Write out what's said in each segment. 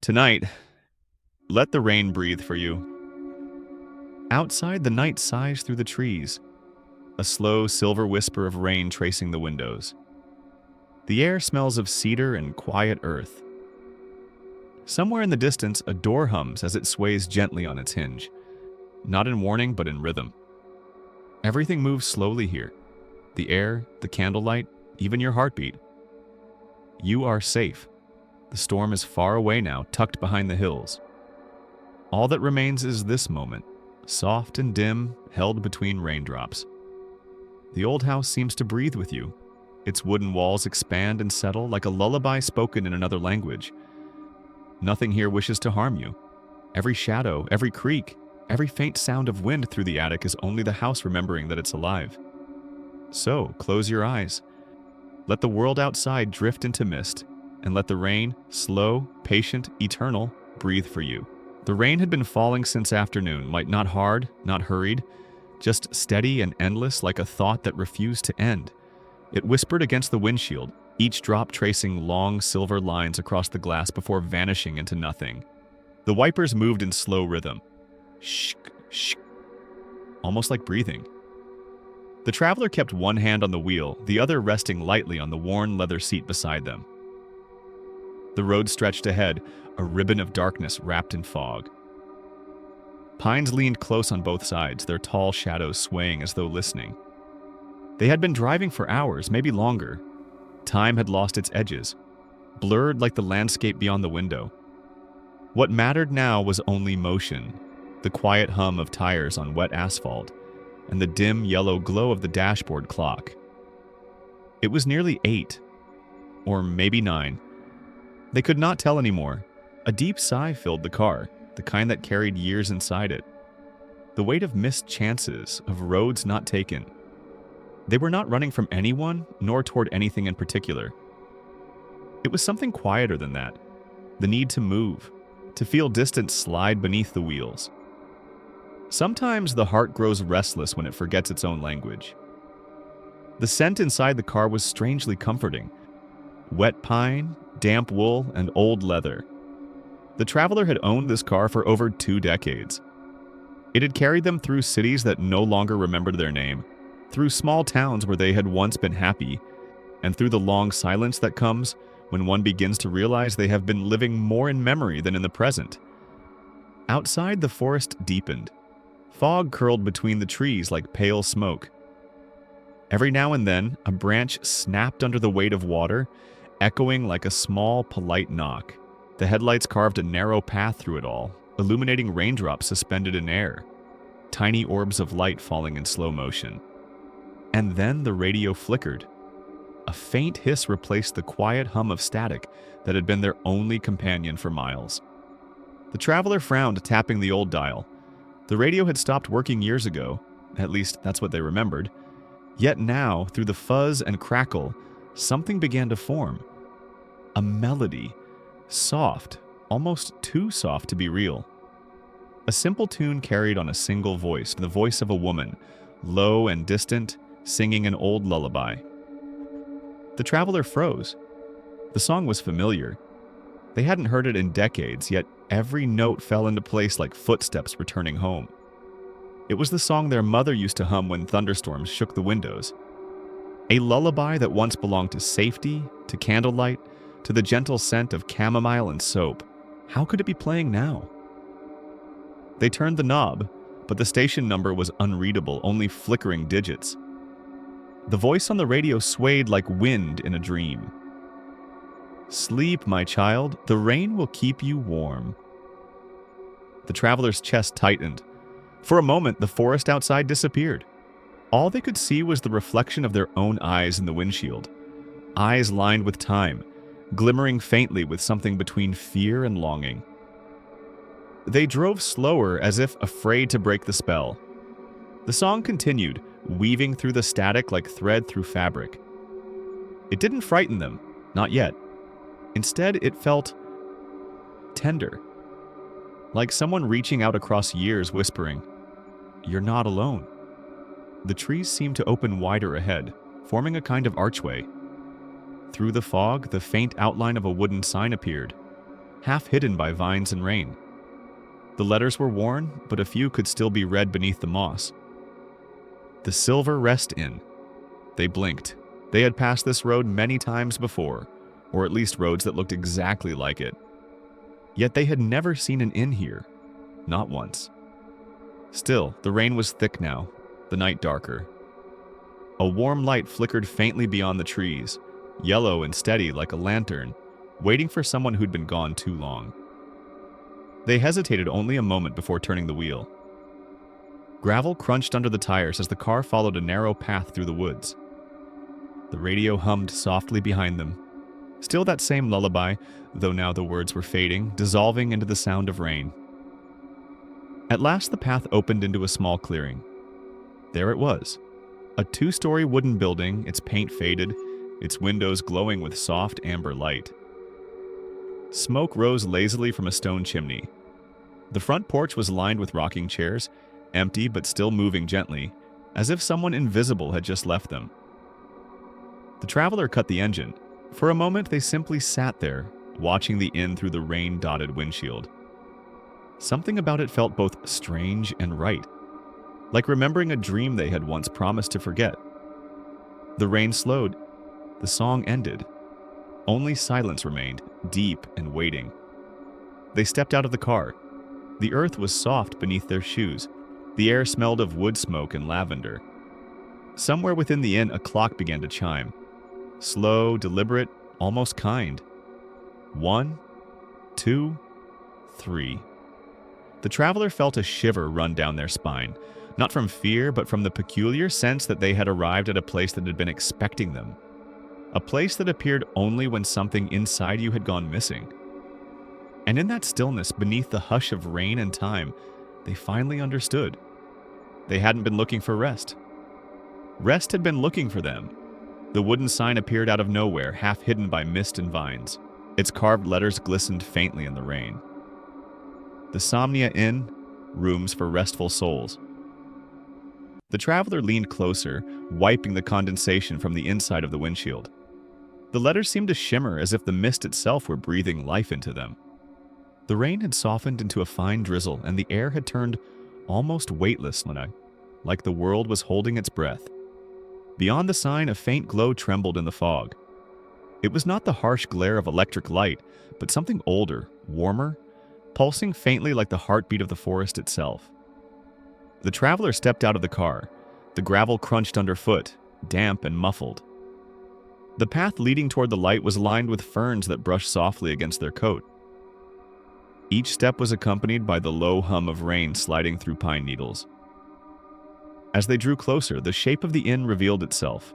Tonight, let the rain breathe for you. Outside, the night sighs through the trees, a slow silver whisper of rain tracing the windows. The air smells of cedar and quiet earth. Somewhere in the distance, a door hums as it sways gently on its hinge, not in warning but in rhythm. Everything moves slowly here. The air, the candlelight, even your heartbeat. You are safe. The storm is far away now, tucked behind the hills. All that remains is this moment, soft and dim, held between raindrops. The old house seems to breathe with you. Its wooden walls expand and settle like a lullaby spoken in another language. Nothing here wishes to harm you. Every shadow, every creak, every faint sound of wind through the attic is only the house remembering that it's alive. So, close your eyes. Let the world outside drift into mist, and let the rain, slow, patient, eternal, breathe for you. The rain had been falling since afternoon, not hard, not hurried, just steady and endless like a thought that refused to end. It whispered against the windshield, each drop tracing long silver lines across the glass before vanishing into nothing. The wipers moved in slow rhythm. Shh, shh, almost like breathing. The traveler kept one hand on the wheel, the other resting lightly on the worn leather seat beside them. The road stretched ahead, a ribbon of darkness wrapped in fog. Pines leaned close on both sides, their tall shadows swaying as though listening. They had been driving for hours, maybe longer. Time had lost its edges, blurred like the landscape beyond the window. What mattered now was only motion, the quiet hum of tires on wet asphalt, and the dim yellow glow of the dashboard clock. It was nearly 8, or maybe 9. They could not tell anymore. A deep sigh filled the car, the kind that carried years inside it. The weight of missed chances, of roads not taken. They were not running from anyone, nor toward anything in particular. It was something quieter than that. The need to move, to feel distance slide beneath the wheels. Sometimes the heart grows restless when it forgets its own language. The scent inside the car was strangely comforting. Wet pine, damp wool, and old leather. The traveler had owned this car for over 2 decades. It had carried them through cities that no longer remembered their name, through small towns where they had once been happy, and through the long silence that comes when one begins to realize they have been living more in memory than in the present. Outside, the forest deepened. Fog curled between the trees like pale smoke. Every now and then, a branch snapped under the weight of water, echoing like a small, polite knock. The headlights carved a narrow path through it all, illuminating raindrops suspended in air, tiny orbs of light falling in slow motion. And then the radio flickered. A faint hiss replaced the quiet hum of static that had been their only companion for miles. The traveler frowned, tapping the old dial. The radio had stopped working years ago, at least that's what they remembered. Yet now, through the fuzz and crackle, something began to form. A melody, soft, almost too soft to be real. A simple tune carried on a single voice, the voice of a woman, low and distant, singing an old lullaby. The traveler froze. The song was familiar. They hadn't heard it in decades, yet every note fell into place like footsteps returning home. It was the song their mother used to hum when thunderstorms shook the windows. A lullaby that once belonged to safety, to candlelight, to the gentle scent of chamomile and soap. How could it be playing now? They turned the knob, but the station number was unreadable, only flickering digits. The voice on the radio swayed like wind in a dream. "Sleep, my child, the rain will keep you warm." The traveler's chest tightened. For a moment, the forest outside disappeared. All they could see was the reflection of their own eyes in the windshield. Eyes lined with time, glimmering faintly with something between fear and longing. They drove slower, as if afraid to break the spell. The song continued, weaving through the static like thread through fabric. It didn't frighten them, not yet. Instead, it felt tender, like someone reaching out across years whispering, "You're not alone." The trees seemed to open wider ahead, forming a kind of archway. Through the fog, the faint outline of a wooden sign appeared. half hidden by vines and rain. The letters were worn, but a few could still be read beneath the moss. The Silver Rest Inn. They blinked. They had passed this road many times before, or at least roads that looked exactly like it. Yet they had never seen an inn here. Not once. Still, the rain was thick now, the night darker. A warm light flickered faintly beyond the trees, yellow and steady like a lantern, waiting for someone who'd been gone too long. They hesitated only a moment before turning the wheel. Gravel crunched under the tires as the car followed a narrow path through the woods. The radio hummed softly behind them. Still that same lullaby, though now the words were fading, dissolving into the sound of rain. At last the path opened into a small clearing. There it was. A 2-story wooden building, its paint faded, its windows glowing with soft amber light. Smoke rose lazily from a stone chimney. The front porch was lined with rocking chairs, empty but still moving gently, as if someone invisible had just left them. The traveler cut the engine. For a moment they simply sat there, watching the inn through the rain-dotted windshield. Something about it felt both strange and right, like remembering a dream they had once promised to forget. The rain slowed. The song ended. Only silence remained, deep and waiting. They stepped out of the car. The earth was soft beneath their shoes. The air smelled of wood smoke and lavender. Somewhere within the inn, a clock began to chime. Slow, deliberate, almost kind. 1, 2, 3. The traveler felt a shiver run down their spine, not from fear, but from the peculiar sense that they had arrived at a place that had been expecting them. A place that appeared only when something inside you had gone missing. And in that stillness, beneath the hush of rain and time, they finally understood. They hadn't been looking for rest. Rest had been looking for them. The wooden sign appeared out of nowhere, half hidden by mist and vines. Its carved letters glistened faintly in the rain. The Somnia Inn, rooms for restful souls. The traveler leaned closer, wiping the condensation from the inside of the windshield. The letters seemed to shimmer as if the mist itself were breathing life into them. The rain had softened into a fine drizzle, and the air had turned almost weightless, like the world was holding its breath. Beyond the sign, a faint glow trembled in the fog. It was not the harsh glare of electric light, but something older, warmer, pulsing faintly like the heartbeat of the forest itself. The traveler stepped out of the car. The gravel crunched underfoot, damp and muffled. The path leading toward the light was lined with ferns that brushed softly against their coat. Each step was accompanied by the low hum of rain sliding through pine needles. As they drew closer, the shape of the inn revealed itself.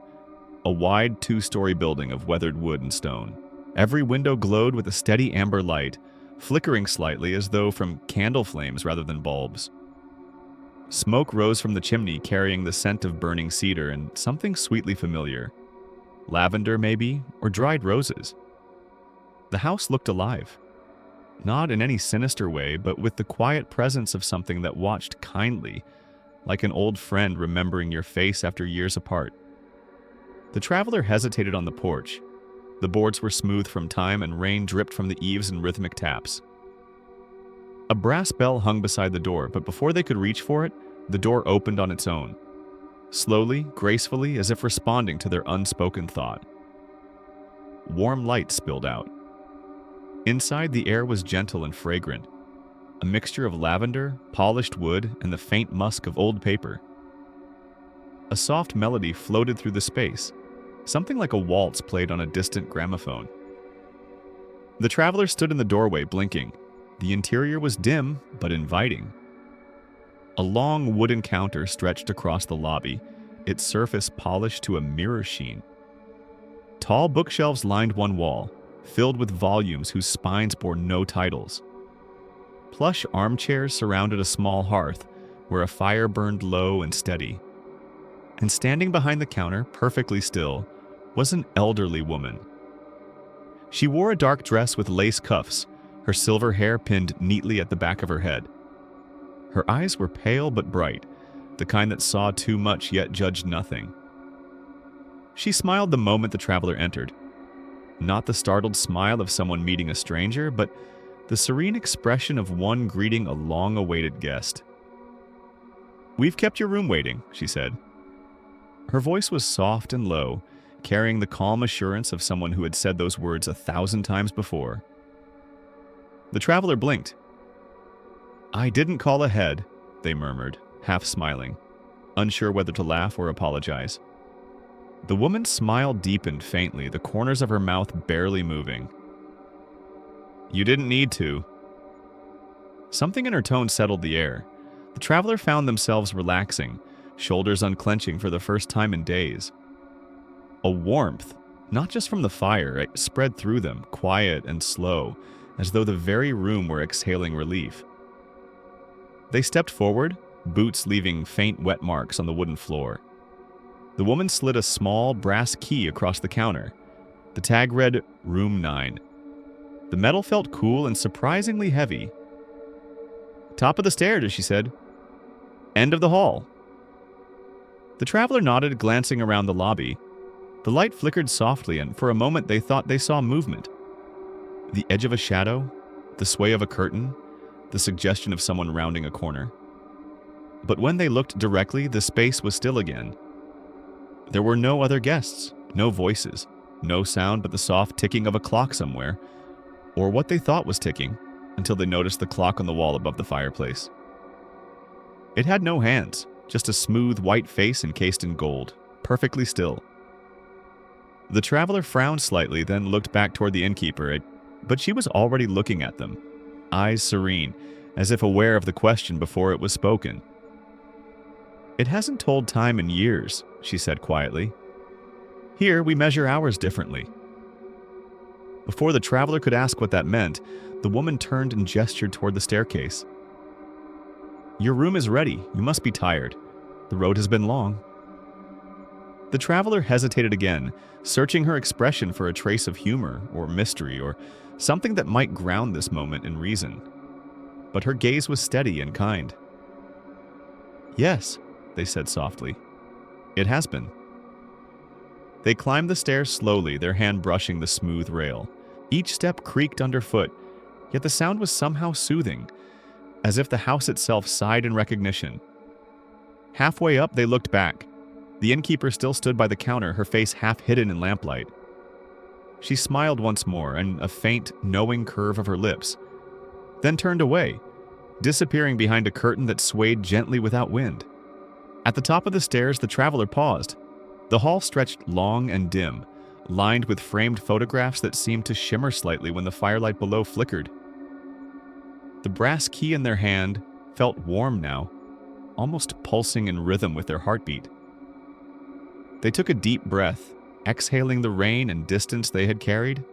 A wide 2-story building of weathered wood and stone. Every window glowed with a steady amber light, flickering slightly as though from candle flames rather than bulbs. Smoke rose from the chimney carrying the scent of burning cedar and something sweetly familiar. Lavender, maybe, or dried roses. The house looked alive. Not in any sinister way, but with the quiet presence of something that watched kindly, like an old friend remembering your face after years apart. The traveler hesitated on the porch. The boards were smooth from time and rain dripped from the eaves in rhythmic taps. A brass bell hung beside the door, but before they could reach for it, the door opened on its own. Slowly, gracefully, as if responding to their unspoken thought. Warm light spilled out. Inside, the air was gentle and fragrant, a mixture of lavender, polished wood, and the faint musk of old paper. A soft melody floated through the space, something like a waltz played on a distant gramophone. The traveler stood in the doorway, blinking. The interior was dim, but inviting. A long wooden counter stretched across the lobby, its surface polished to a mirror sheen. Tall bookshelves lined one wall, filled with volumes whose spines bore no titles. Plush armchairs surrounded a small hearth, where a fire burned low and steady. And standing behind the counter, perfectly still, was an elderly woman. She wore a dark dress with lace cuffs, her silver hair pinned neatly at the back of her head. Her eyes were pale but bright, the kind that saw too much yet judged nothing. She smiled the moment the traveler entered. Not the startled smile of someone meeting a stranger, but the serene expression of one greeting a long-awaited guest. "We've kept your room waiting," she said. Her voice was soft and low, carrying the calm assurance of someone who had said those words 1,000 times before. The traveler blinked. "I didn't call ahead," they murmured, half smiling, unsure whether to laugh or apologize. The woman's smile deepened faintly, the corners of her mouth barely moving. "You didn't need to." Something in her tone settled the air. The traveler found themselves relaxing, shoulders unclenching for the first time in days. A warmth, not just from the fire, it spread through them, quiet and slow, as though the very room were exhaling relief. They stepped forward, boots leaving faint wet marks on the wooden floor. The woman slid a small brass key across the counter. The tag read Room 9. The metal felt cool and surprisingly heavy. "Top of the stairs," she said. "End of the hall." The traveler nodded, glancing around the lobby. The light flickered softly, and for a moment they thought they saw movement. The edge of a shadow, the sway of a curtain, the suggestion of someone rounding a corner. But when they looked directly, the space was still again. There were no other guests, no voices, no sound but the soft ticking of a clock somewhere, or what they thought was ticking, until they noticed the clock on the wall above the fireplace. It had no hands, just a smooth white face encased in gold, perfectly still. The traveler frowned slightly, then looked back toward the innkeeper, but she was already looking at them, eyes serene, as if aware of the question before it was spoken. "It hasn't told time in years," she said quietly. "Here we measure hours differently." Before the traveler could ask what that meant, the woman turned and gestured toward the staircase. "Your room is ready. You must be tired. The road has been long." The traveler hesitated again, searching her expression for a trace of humor or mystery or something that might ground this moment in reason. But her gaze was steady and kind. "Yes," they said softly. "It has been." They climbed the stairs slowly, their hand brushing the smooth rail. Each step creaked underfoot, yet the sound was somehow soothing, as if the house itself sighed in recognition. Halfway up, they looked back. The innkeeper still stood by the counter, her face half hidden in lamplight. She smiled once more, and a faint, knowing curve of her lips, then turned away, disappearing behind a curtain that swayed gently without wind. At the top of the stairs, the traveler paused. The hall stretched long and dim, lined with framed photographs that seemed to shimmer slightly when the firelight below flickered. The brass key in their hand felt warm now, almost pulsing in rhythm with their heartbeat. They took a deep breath, exhaling the rain and distance they had carried.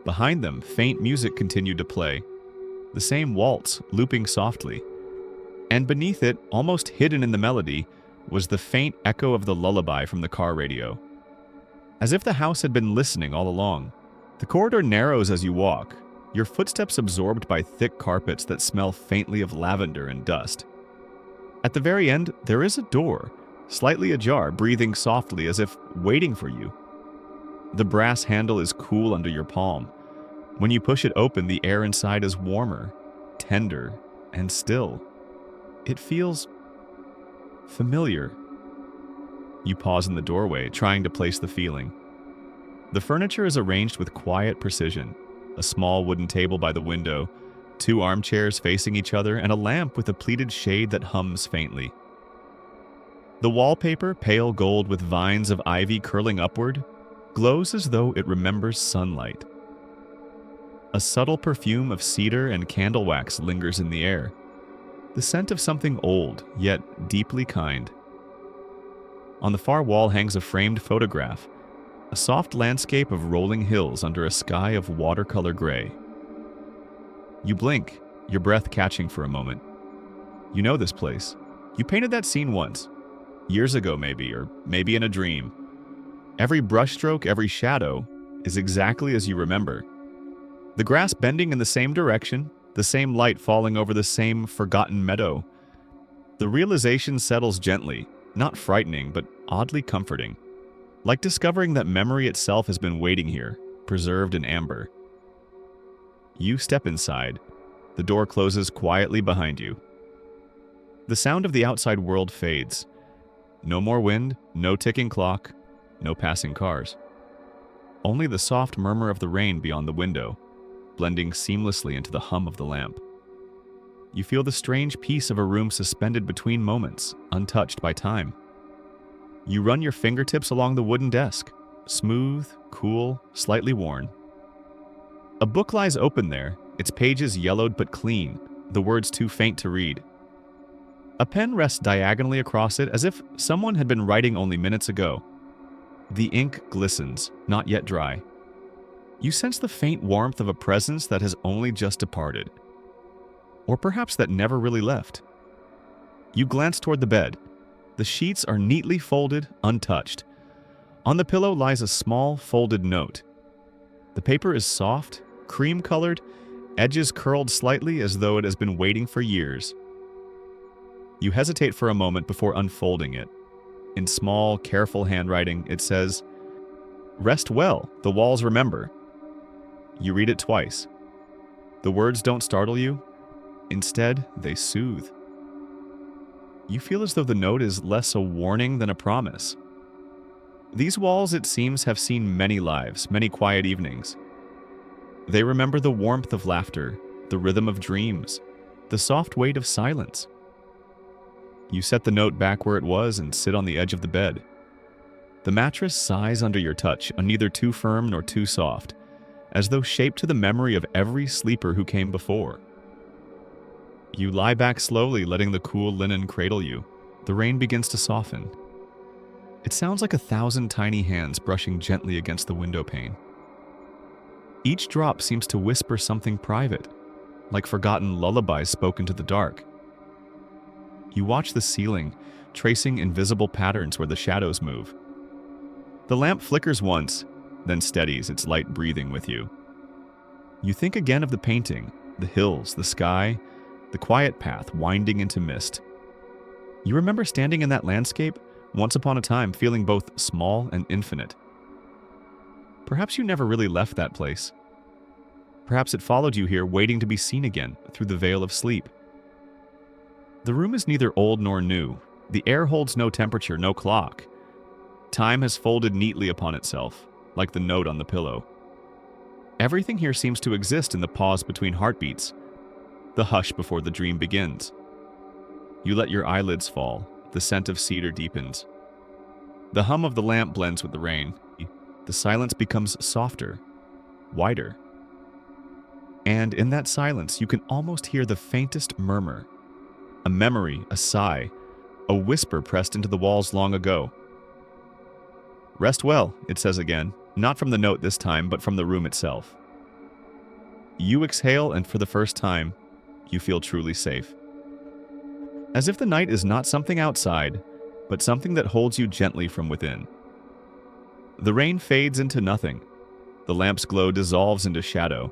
Behind them, faint music continued to play, the same waltz looping softly. And beneath it, almost hidden in the melody, was the faint echo of the lullaby from the car radio. As if the house had been listening all along. The corridor narrows as you walk, your footsteps absorbed by thick carpets that smell faintly of lavender and dust. At the very end, there is a door, slightly ajar, breathing softly as if waiting for you. The brass handle is cool under your palm. When you push it open, the air inside is warmer, tender, and still. It feels familiar. You pause in the doorway, trying to place the feeling. The furniture is arranged with quiet precision. A small wooden table by the window, 2 armchairs facing each other, and a lamp with a pleated shade that hums faintly. The wallpaper, pale gold with vines of ivy curling upward, glows as though it remembers sunlight. A subtle perfume of cedar and candle wax lingers in the air, the scent of something old, yet deeply kind. On the far wall hangs a framed photograph, a soft landscape of rolling hills under a sky of watercolor gray. You blink, your breath catching for a moment. You know this place. You painted that scene once. Years ago maybe, or maybe in a dream. Every brushstroke, every shadow, is exactly as you remember. The grass bending in the same direction, the same light falling over the same forgotten meadow. The realization settles gently, not frightening, but oddly comforting. Like discovering that memory itself has been waiting here, preserved in amber. You step inside. The door closes quietly behind you. The sound of the outside world fades. No more wind, no ticking clock, no passing cars. Only the soft murmur of the rain beyond the window, blending seamlessly into the hum of the lamp. You feel the strange peace of a room suspended between moments, untouched by time. You run your fingertips along the wooden desk, smooth, cool, slightly worn. A book lies open there, its pages yellowed but clean, the words too faint to read. A pen rests diagonally across it as if someone had been writing only minutes ago. The ink glistens, not yet dry. You sense the faint warmth of a presence that has only just departed. Or perhaps that never really left. You glance toward the bed. The sheets are neatly folded, untouched. On the pillow lies a small, folded note. The paper is soft, cream-colored, edges curled slightly as though it has been waiting for years. You hesitate for a moment before unfolding it. In small, careful handwriting, it says, "Rest well, the walls remember." You read it twice. The words don't startle you. Instead, they soothe. You feel as though the note is less a warning than a promise. These walls, it seems, have seen many lives, many quiet evenings. They remember the warmth of laughter, the rhythm of dreams, the soft weight of silence. You set the note back where it was and sit on the edge of the bed. The mattress sighs under your touch, neither too firm nor too soft, as though shaped to the memory of every sleeper who came before. You lie back slowly, letting the cool linen cradle you. The rain begins to soften. It sounds like 1,000 tiny hands brushing gently against the window pane. Each drop seems to whisper something private, like forgotten lullabies spoken to the dark. You watch the ceiling, tracing invisible patterns where the shadows move. The lamp flickers once, then steadies, its light breathing with you. You think again of the painting, the hills, the sky, the quiet path winding into mist. You remember standing in that landscape, once upon a time feeling both small and infinite. Perhaps you never really left that place. Perhaps it followed you here, waiting to be seen again through the veil of sleep. The room is neither old nor new. The air holds no temperature, no clock. Time has folded neatly upon itself, like the note on the pillow. Everything here seems to exist in the pause between heartbeats, the hush before the dream begins. You let your eyelids fall, the scent of cedar deepens. The hum of the lamp blends with the rain. The silence becomes softer, wider. And in that silence, you can almost hear the faintest murmur. A memory, a sigh, a whisper pressed into the walls long ago. "Rest well," it says again, not from the note this time, but from the room itself. You exhale, and for the first time, you feel truly safe. As if the night is not something outside, but something that holds you gently from within. The rain fades into nothing. The lamp's glow dissolves into shadow.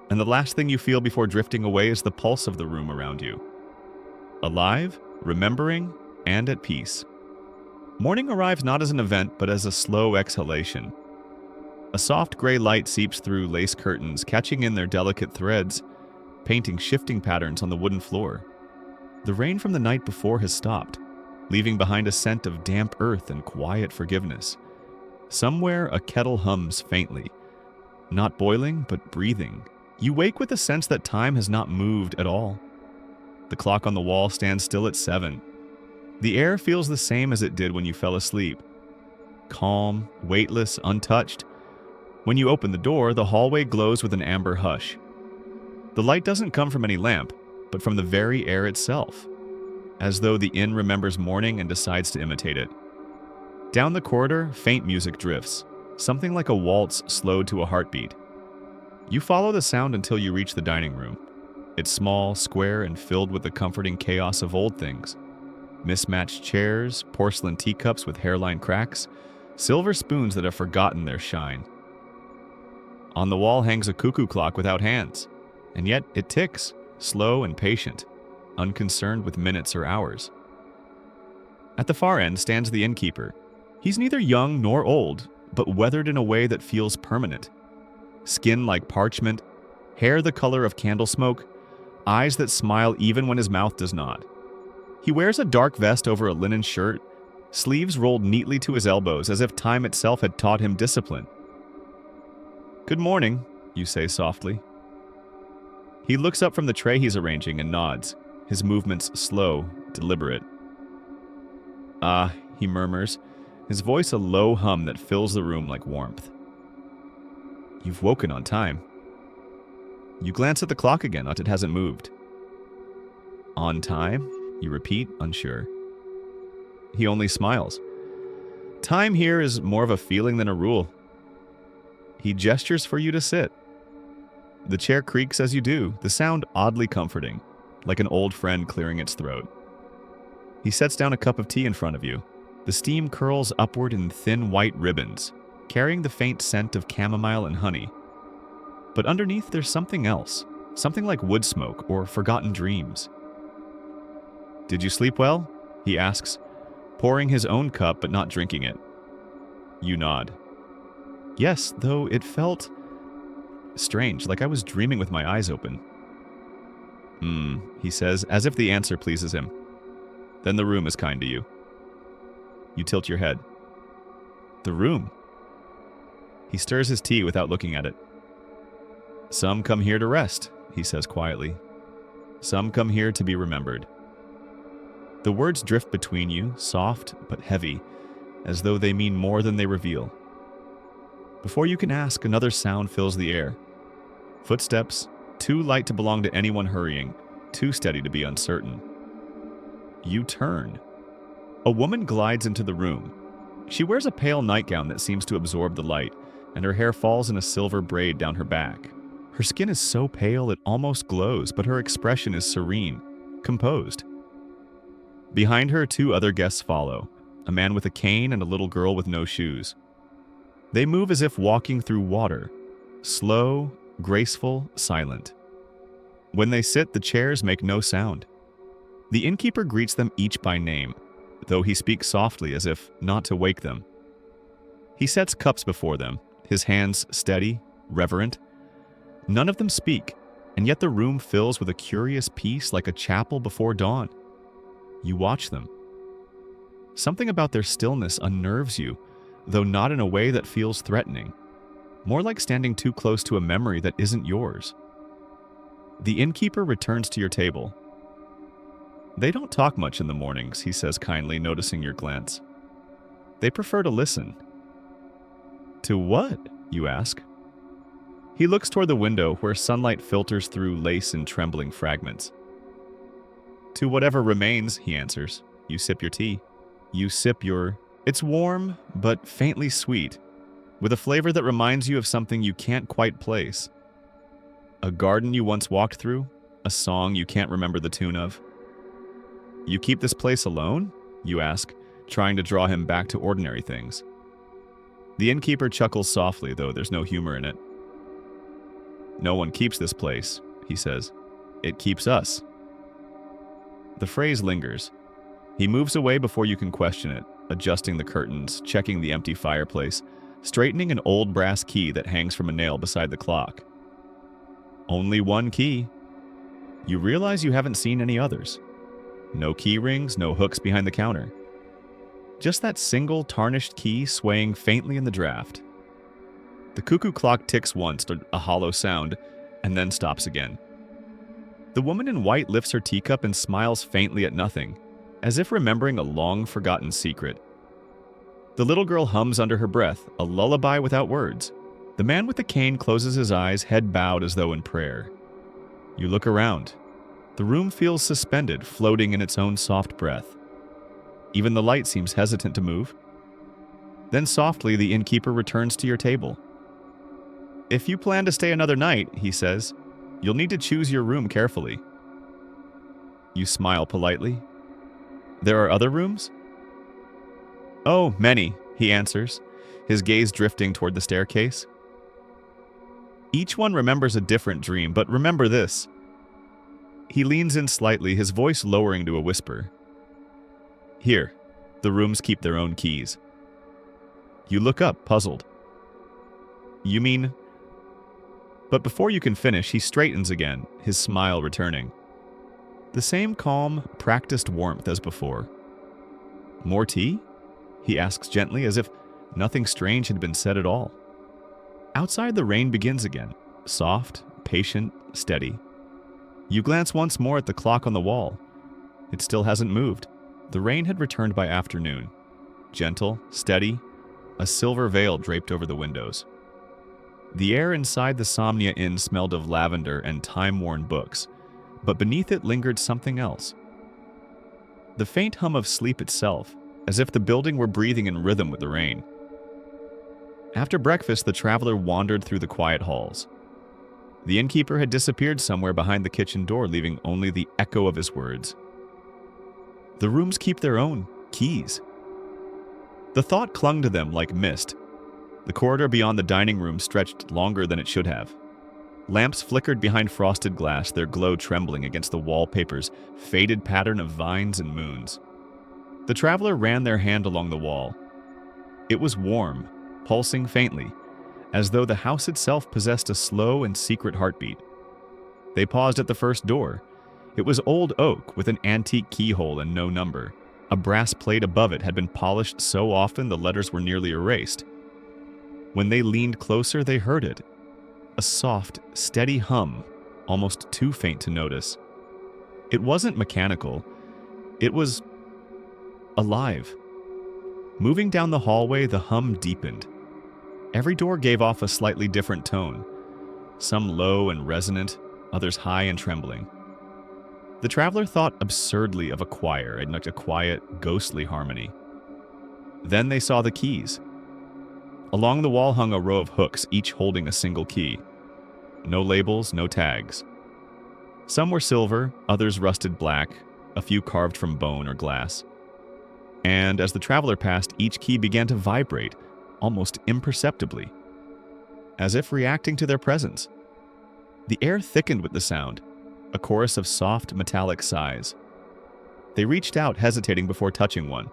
And the last thing you feel before drifting away is the pulse of the room around you. Alive, remembering, and at peace. Morning arrives not as an event, but as a slow exhalation. A soft gray light seeps through lace curtains, catching in their delicate threads, painting shifting patterns on the wooden floor. The rain from the night before has stopped, leaving behind a scent of damp earth and quiet forgiveness. Somewhere a kettle hums faintly, not boiling, but breathing. You wake with a sense that time has not moved at all. The clock on the wall stands still at 7. The air feels the same as it did when you fell asleep. Calm, weightless, untouched. When you open the door, the hallway glows with an amber hush. The light doesn't come from any lamp, but from the very air itself, as though the inn remembers morning and decides to imitate it. Down the corridor, faint music drifts, something like a waltz slowed to a heartbeat. You follow the sound until you reach the dining room. It's small, square, and filled with the comforting chaos of old things. Mismatched chairs, porcelain teacups with hairline cracks, silver spoons that have forgotten their shine. On the wall hangs a cuckoo clock without hands, and yet it ticks, slow and patient, unconcerned with minutes or hours. At the far end stands the innkeeper. He's neither young nor old, but weathered in a way that feels permanent. Skin like parchment, hair the color of candle smoke, eyes that smile even when his mouth does not. He wears a dark vest over a linen shirt, sleeves rolled neatly to his elbows as if time itself had taught him discipline. "Good morning," you say softly. He looks up from the tray he's arranging and nods, his movements slow, deliberate. "Ah," he murmurs, his voice a low hum that fills the room like warmth. "You've woken on time." You glance at the clock again, but it hasn't moved. "On time?" you repeat, unsure. He only smiles. Time here is more of a feeling than a rule. He gestures for you to sit. The chair creaks as you do, the sound oddly comforting, like an old friend clearing its throat. He sets down a cup of tea in front of you. The steam curls upward in thin white ribbons, carrying the faint scent of chamomile and honey. But underneath there's something else, something like wood smoke or forgotten dreams. "Did you sleep well?" he asks, pouring his own cup but not drinking it. You nod. "Yes, though it felt strange, like I was dreaming with my eyes open." He says, as if the answer pleases him. "Then the room is kind to you." You tilt your head. "The room?" He stirs his tea without looking at it. "Some come here to rest," he says quietly. "Some come here to be remembered." The words drift between you, soft but heavy, as though they mean more than they reveal. Before you can ask, another sound fills the air. Footsteps, too light to belong to anyone hurrying, too steady to be uncertain. You turn. A woman glides into the room. She wears a pale nightgown that seems to absorb the light, and her hair falls in a silver braid down her back. Her skin is so pale it almost glows, but her expression is serene, composed. Behind her, two other guests follow, a man with a cane and a little girl with no shoes. They move as if walking through water, slow, graceful, silent. When they sit, the chairs make no sound. The innkeeper greets them each by name, though he speaks softly as if not to wake them. He sets cups before them, his hands steady, reverent. None of them speak, and yet the room fills with a curious peace like a chapel before dawn. You watch them. Something about their stillness unnerves you, though not in a way that feels threatening. More like standing too close to a memory that isn't yours. The innkeeper returns to your table. "They don't talk much in the mornings," he says kindly, noticing your glance. "They prefer to listen." "To what?" you ask. He looks toward the window where sunlight filters through lace in trembling fragments. "To whatever remains," he answers. You sip your tea. You sip your... It's warm, but faintly sweet, with a flavor that reminds you of something you can't quite place. A garden you once walked through, a song you can't remember the tune of. "You keep this place alone?" you ask, trying to draw him back to ordinary things. The innkeeper chuckles softly, though there's no humor in it. "No one keeps this place," he says. "It keeps us." The phrase lingers. He moves away before you can question it, adjusting the curtains, checking the empty fireplace, straightening an old brass key that hangs from a nail beside the clock. Only one key. You realize you haven't seen any others. No key rings, no hooks behind the counter. Just that single tarnished key swaying faintly in the draft. The cuckoo clock ticks once, a hollow sound, and then stops again. The woman in white lifts her teacup and smiles faintly at nothing, as if remembering a long-forgotten secret. The little girl hums under her breath, a lullaby without words. The man with the cane closes his eyes, head bowed as though in prayer. You look around. The room feels suspended, floating in its own soft breath. Even the light seems hesitant to move. Then softly, the innkeeper returns to your table. "If you plan to stay another night," he says, "you'll need to choose your room carefully." You smile politely. "There are other rooms?" "Oh, many," he answers, his gaze drifting toward the staircase. "Each one remembers a different dream, but remember this." He leans in slightly, his voice lowering to a whisper. "Here, the rooms keep their own keys." You look up, puzzled. "You mean..." But before you can finish, he straightens again, his smile returning. The same calm, practiced warmth as before. "More tea?" he asks gently, as if nothing strange had been said at all. Outside, the rain begins again, soft, patient, steady. You glance once more at the clock on the wall. It still hasn't moved. The rain had returned by afternoon. Gentle, steady, a silver veil draped over the windows. The air inside the Somnia Inn smelled of lavender and time-worn books, but beneath it lingered something else. The faint hum of sleep itself, as if the building were breathing in rhythm with the rain. After breakfast, the traveler wandered through the quiet halls. The innkeeper had disappeared somewhere behind the kitchen door, leaving only the echo of his words. The rooms keep their own keys. The thought clung to them like mist. The corridor beyond the dining room stretched longer than it should have. Lamps flickered behind frosted glass, their glow trembling against the wallpaper's faded pattern of vines and moons. The traveler ran their hand along the wall. It was warm, pulsing faintly, as though the house itself possessed a slow and secret heartbeat. They paused at the first door. It was old oak with an antique keyhole and no number. A brass plate above it had been polished so often the letters were nearly erased. When they leaned closer, they heard it. A soft, steady hum, almost too faint to notice. It wasn't mechanical. It was alive. Moving down the hallway, the hum deepened. Every door gave off a slightly different tone, some low and resonant, others high and trembling. The traveler thought absurdly of a choir and like a quiet, ghostly harmony. Then they saw the keys. Along the wall hung a row of hooks, each holding a single key. No labels, no tags. Some were silver, others rusted black, a few carved from bone or glass. And as the traveler passed, each key began to vibrate, almost imperceptibly, as if reacting to their presence. The air thickened with the sound, a chorus of soft, metallic sighs. They reached out, hesitating before touching one.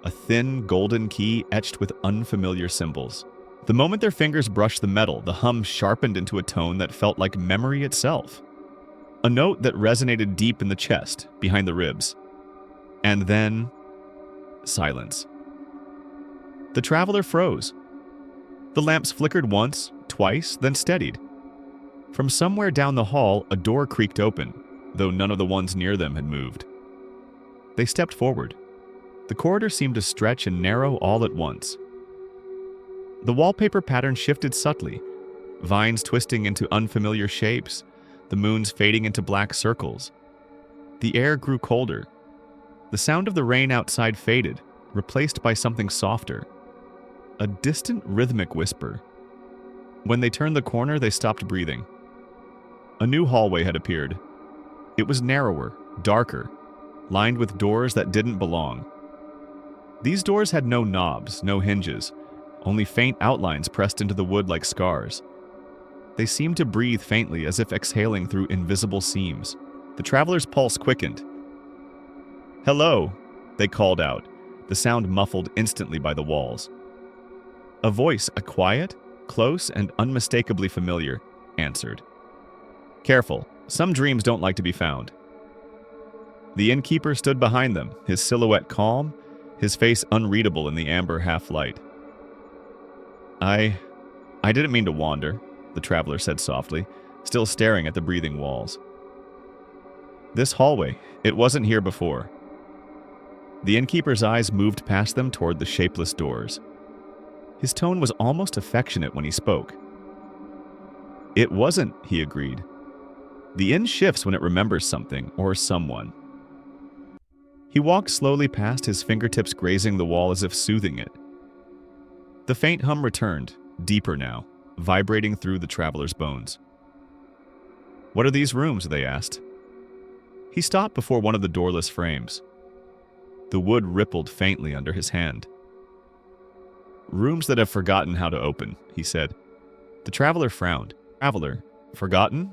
A thin, golden key etched with unfamiliar symbols. The moment their fingers brushed the metal, the hum sharpened into a tone that felt like memory itself. A note that resonated deep in the chest, behind the ribs. And then, silence. The traveler froze. The lamps flickered once, twice, then steadied. From somewhere down the hall, a door creaked open, though none of the ones near them had moved. They stepped forward. The corridor seemed to stretch and narrow all at once. The wallpaper pattern shifted subtly, vines twisting into unfamiliar shapes, the moons fading into black circles. The air grew colder. The sound of the rain outside faded, replaced by something softer. A distant rhythmic whisper. When they turned the corner, they stopped breathing. A new hallway had appeared. It was narrower, darker, lined with doors that didn't belong. These doors had no knobs, no hinges, only faint outlines pressed into the wood like scars. They seemed to breathe faintly, as if exhaling through invisible seams. The traveler's pulse quickened. "Hello," they called out, the sound muffled instantly by the walls. A voice, a quiet, close, and unmistakably familiar, answered. "Careful, some dreams don't like to be found." The innkeeper stood behind them, his silhouette calm, his face unreadable in the amber half-light. I didn't mean to wander," the traveler said softly, still staring at the breathing walls. "This hallway, it wasn't here before." The innkeeper's eyes moved past them toward the shapeless doors. His tone was almost affectionate when he spoke. "It wasn't," he agreed. "The inn shifts when it remembers something or someone." He walked slowly past, his fingertips grazing the wall as if soothing it. The faint hum returned, deeper now, vibrating through the traveler's bones. "What are these rooms?" they asked. He stopped before one of the doorless frames. The wood rippled faintly under his hand. "Rooms that have forgotten how to open," he said. The traveler frowned. "Traveler, forgotten?"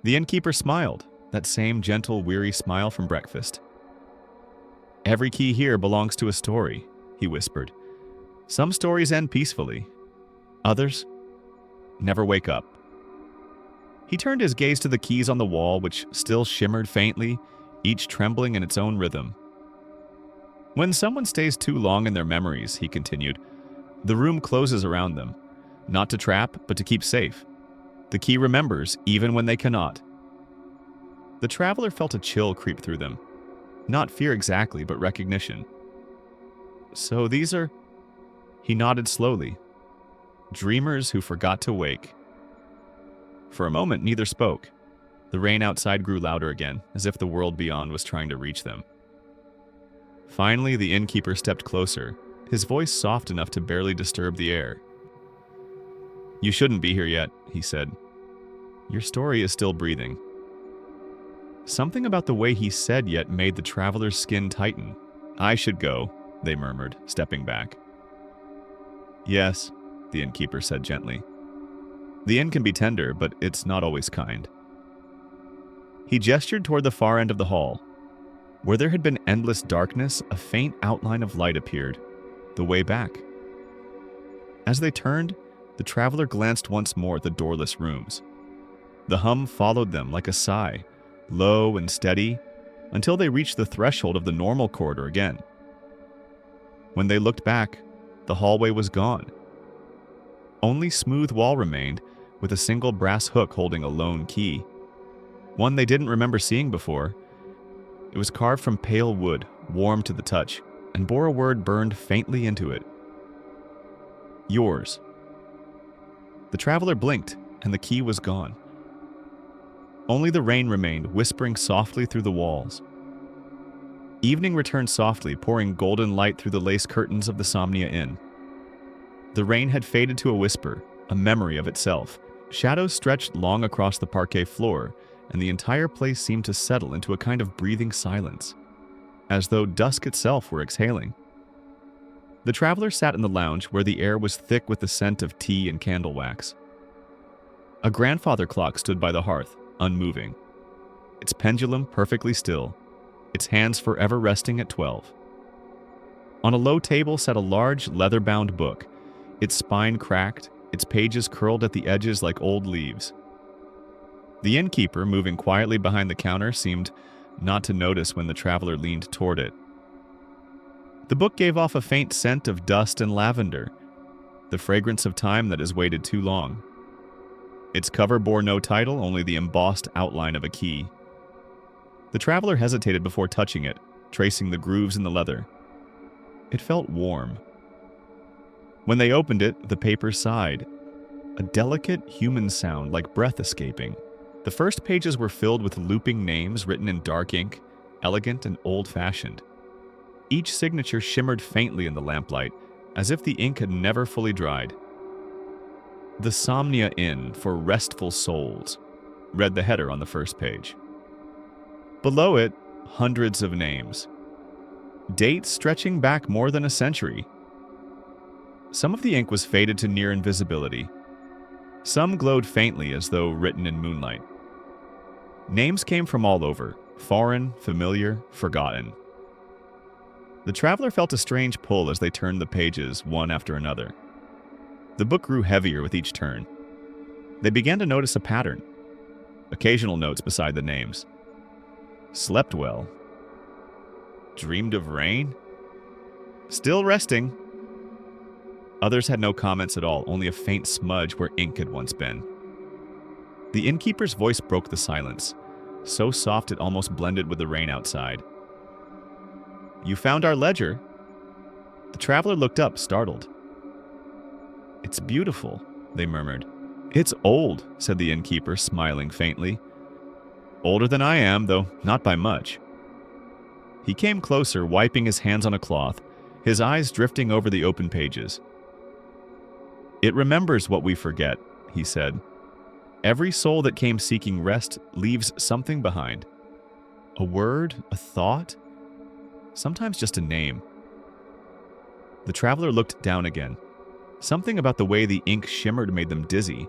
The innkeeper smiled, that same gentle, weary smile from breakfast. "Every key here belongs to a story," he whispered. "Some stories end peacefully. Others Never wake up. He turned his gaze to the keys on the wall, which still shimmered faintly, each trembling in its own rhythm. When someone stays too long in their memories, he continued, the room closes around them, not to trap, but to keep safe. The key remembers, even when they cannot. The traveler felt a chill creep through them. Not fear exactly, but recognition. So these are... He nodded slowly. Dreamers who forgot to wake. For a moment, neither spoke. The rain outside grew louder again, as if the world beyond was trying to reach them. Finally, the innkeeper stepped closer, his voice soft enough to barely disturb the air. You shouldn't be here yet, he said. Your story is still breathing. Something about the way he said yet made the traveler's skin tighten. I should go, they murmured, stepping back. Yes, the innkeeper said gently. The inn can be tender, but it's not always kind. He gestured toward the far end of the hall. Where there had been endless darkness, a faint outline of light appeared, the way back. As they turned, the traveler glanced once more at the doorless rooms. The hum followed them like a sigh, low and steady, until they reached the threshold of the normal corridor again. When they looked back, the hallway was gone. Only smooth wall remained, with a single brass hook holding a lone key. One they didn't remember seeing before. It was carved from pale wood, warm to the touch, and bore a word burned faintly into it. Yours. The traveler blinked, and the key was gone. Only the rain remained, whispering softly through the walls. Evening returned softly, pouring golden light through the lace curtains of the Somnia Inn. The rain had faded to a whisper, a memory of itself. Shadows stretched long across the parquet floor, and the entire place seemed to settle into a kind of breathing silence, as though dusk itself were exhaling. The traveler sat in the lounge where the air was thick with the scent of tea and candle wax. A grandfather clock stood by the hearth, unmoving, its pendulum perfectly still, its hands forever resting at 12. On a low table sat a large leather-bound book, its spine cracked, its pages curled at the edges like old leaves. The innkeeper, moving quietly behind the counter, seemed not to notice when the traveler leaned toward it. The book gave off a faint scent of dust and lavender, the fragrance of time that has waited too long. Its cover bore no title, only the embossed outline of a key. The traveler hesitated before touching it, tracing the grooves in the leather. It felt warm. When they opened it, the paper sighed, a delicate human sound like breath escaping. The first pages were filled with looping names written in dark ink, elegant and old-fashioned. Each signature shimmered faintly in the lamplight, as if the ink had never fully dried. The Somnia Inn for Restful Souls, read the header on the first page. Below it, hundreds of names. Dates stretching back more than a century. Some of the ink was faded to near invisibility. Some glowed faintly as though written in moonlight. Names came from all over, foreign, familiar, forgotten. The traveler felt a strange pull as they turned the pages, one after another. The book grew heavier with each turn. They began to notice a pattern. Occasional notes beside the names. Slept well. Dreamed of rain. Still resting. Others had no comments at all, only a faint smudge where ink had once been. The innkeeper's voice broke the silence, so soft it almost blended with the rain outside. You found our ledger? The traveler looked up, startled. It's beautiful, they murmured. It's old, said the innkeeper, smiling faintly. Older than I am, though not by much. He came closer, wiping his hands on a cloth, his eyes drifting over the open pages. It remembers what we forget, he said. Every soul that came seeking rest leaves something behind. A word, a thought, sometimes just a name. The traveler looked down again. Something about the way the ink shimmered made them dizzy,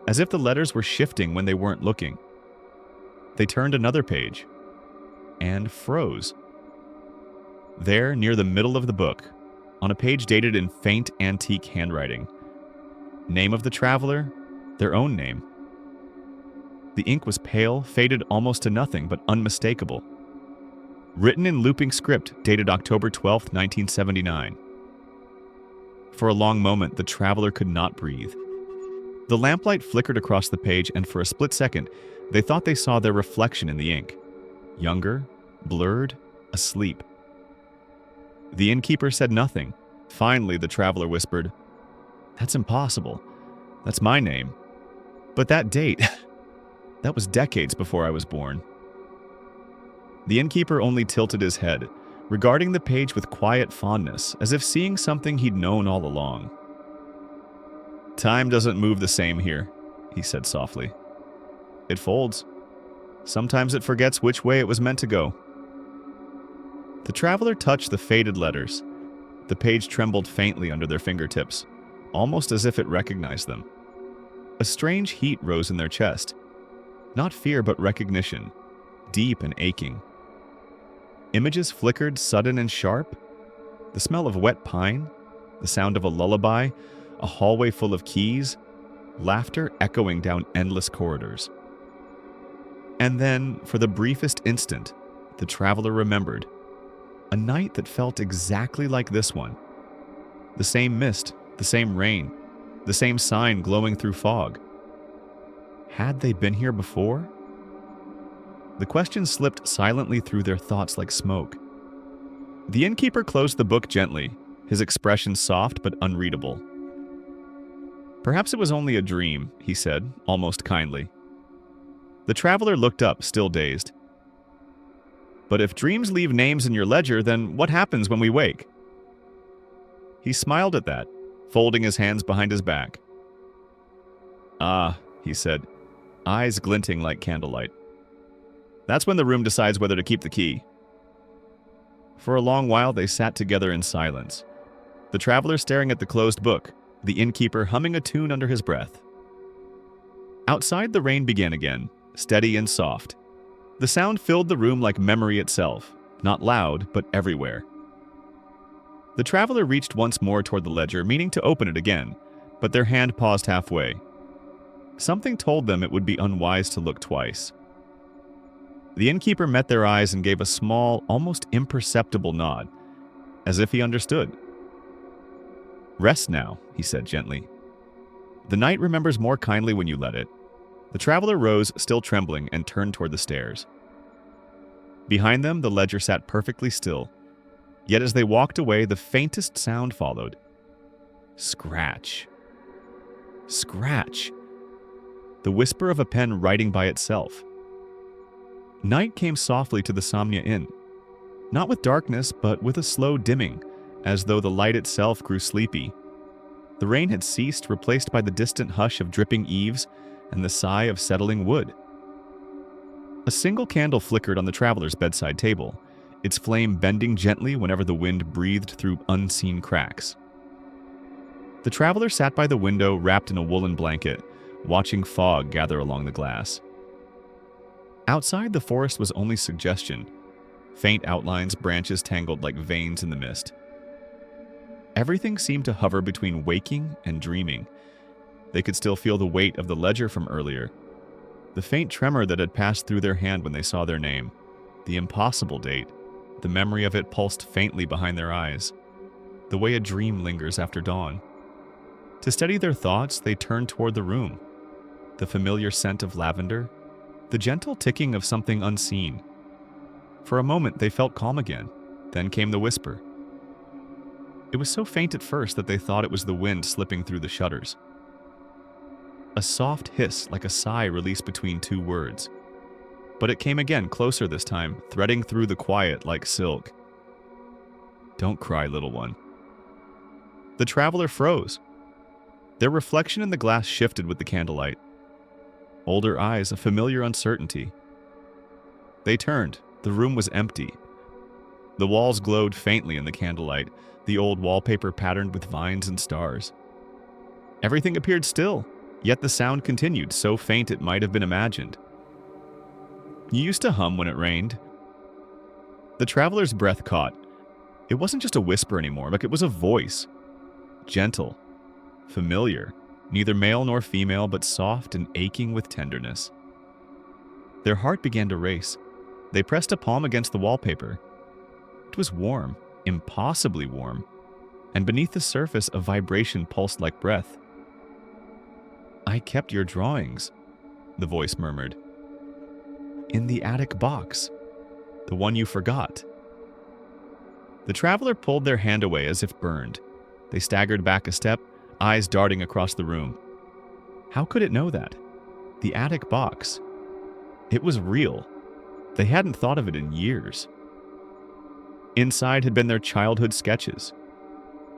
as if the letters were shifting when they weren't looking. They turned another page and froze. There, near the middle of the book, on a page dated in faint antique handwriting, Name of the traveler? Their own name. The ink was pale, faded almost to nothing, but unmistakable. Written in looping script, dated October 12, 1979. For a long moment, the traveler could not breathe. The lamplight flickered across the page, and for a split second, they thought they saw their reflection in the ink. Younger, blurred, asleep. The innkeeper said nothing. Finally, the traveler whispered, "That's impossible. That's my name. But that date, that was decades before I was born." The innkeeper only tilted his head, regarding the page with quiet fondness, as if seeing something he'd known all along. "Time doesn't move the same here," he said softly. "It folds. Sometimes it forgets which way it was meant to go." The traveler touched the faded letters. The page trembled faintly under their fingertips, almost as if it recognized them. A strange heat rose in their chest. Not fear, but recognition, deep and aching. Images flickered, sudden and sharp. The smell of wet pine, the sound of a lullaby, a hallway full of keys, laughter echoing down endless corridors. And then, for the briefest instant, the traveler remembered. A night that felt exactly like this one. The same mist, the same rain, the same sign glowing through fog. Had they been here before? The question slipped silently through their thoughts like smoke. The innkeeper closed the book gently, his expression soft but unreadable. "Perhaps it was only a dream," he said, almost kindly. The traveler looked up, still dazed. "But if dreams leave names in your ledger, then what happens when we wake?" He smiled at that, folding his hands behind his back. "Ah," he said, eyes glinting like candlelight. "That's when the room decides whether to keep the key." For a long while they sat together in silence, the traveler staring at the closed book, the innkeeper humming a tune under his breath. Outside, the rain began again, steady and soft. The sound filled the room like memory itself, not loud, but everywhere. The traveler reached once more toward the ledger, meaning to open it again, but their hand paused halfway. Something told them it would be unwise to look twice. The innkeeper met their eyes and gave a small, almost imperceptible nod, as if he understood. "Rest now," he said gently. "The night remembers more kindly when you let it." The traveler rose, still trembling, and turned toward the stairs. Behind them, the ledger sat perfectly still. Yet as they walked away, the faintest sound followed. Scratch. Scratch. The whisper of a pen writing by itself. Night came softly to the Samnia Inn. Not with darkness, but with a slow dimming, as though the light itself grew sleepy. The rain had ceased, replaced by the distant hush of dripping eaves and the sigh of settling wood. A single candle flickered on the traveler's bedside table, its flame bending gently whenever the wind breathed through unseen cracks. The traveler sat by the window, wrapped in a woolen blanket, watching fog gather along the glass. Outside, the forest was only suggestion, faint outlines, branches tangled like veins in the mist. Everything seemed to hover between waking and dreaming. They could still feel the weight of the ledger from earlier, the faint tremor that had passed through their hand when they saw their name, the impossible date, the memory of it pulsed faintly behind their eyes, the way a dream lingers after dawn. To steady their thoughts, they turned toward the room, the familiar scent of lavender, the gentle ticking of something unseen. For a moment, they felt calm again. Then came the whisper. It was so faint at first that they thought it was the wind slipping through the shutters. A soft hiss, like a sigh released between two words. But it came again, closer this time, threading through the quiet like silk. "Don't cry, little one." The traveler froze. Their reflection in the glass shifted with the candlelight. Older eyes, a familiar uncertainty. They turned. The room was empty. The walls glowed faintly in the candlelight, the old wallpaper patterned with vines and stars. Everything appeared still, yet the sound continued, so faint it might have been imagined. "You used to hum when it rained." The traveler's breath caught. It wasn't just a whisper anymore, like it was a voice. Gentle, familiar, neither male nor female, but soft and aching with tenderness. Their heart began to race. They pressed a palm against the wallpaper. It was warm, impossibly warm, and beneath the surface a vibration pulsed like breath. "I kept your drawings," the voice murmured. "In the attic box, the one you forgot." The traveler pulled their hand away as if burned. They staggered back a step, eyes darting across the room. How could it know that? The attic box. It was real. They hadn't thought of it in years. Inside had been their childhood sketches.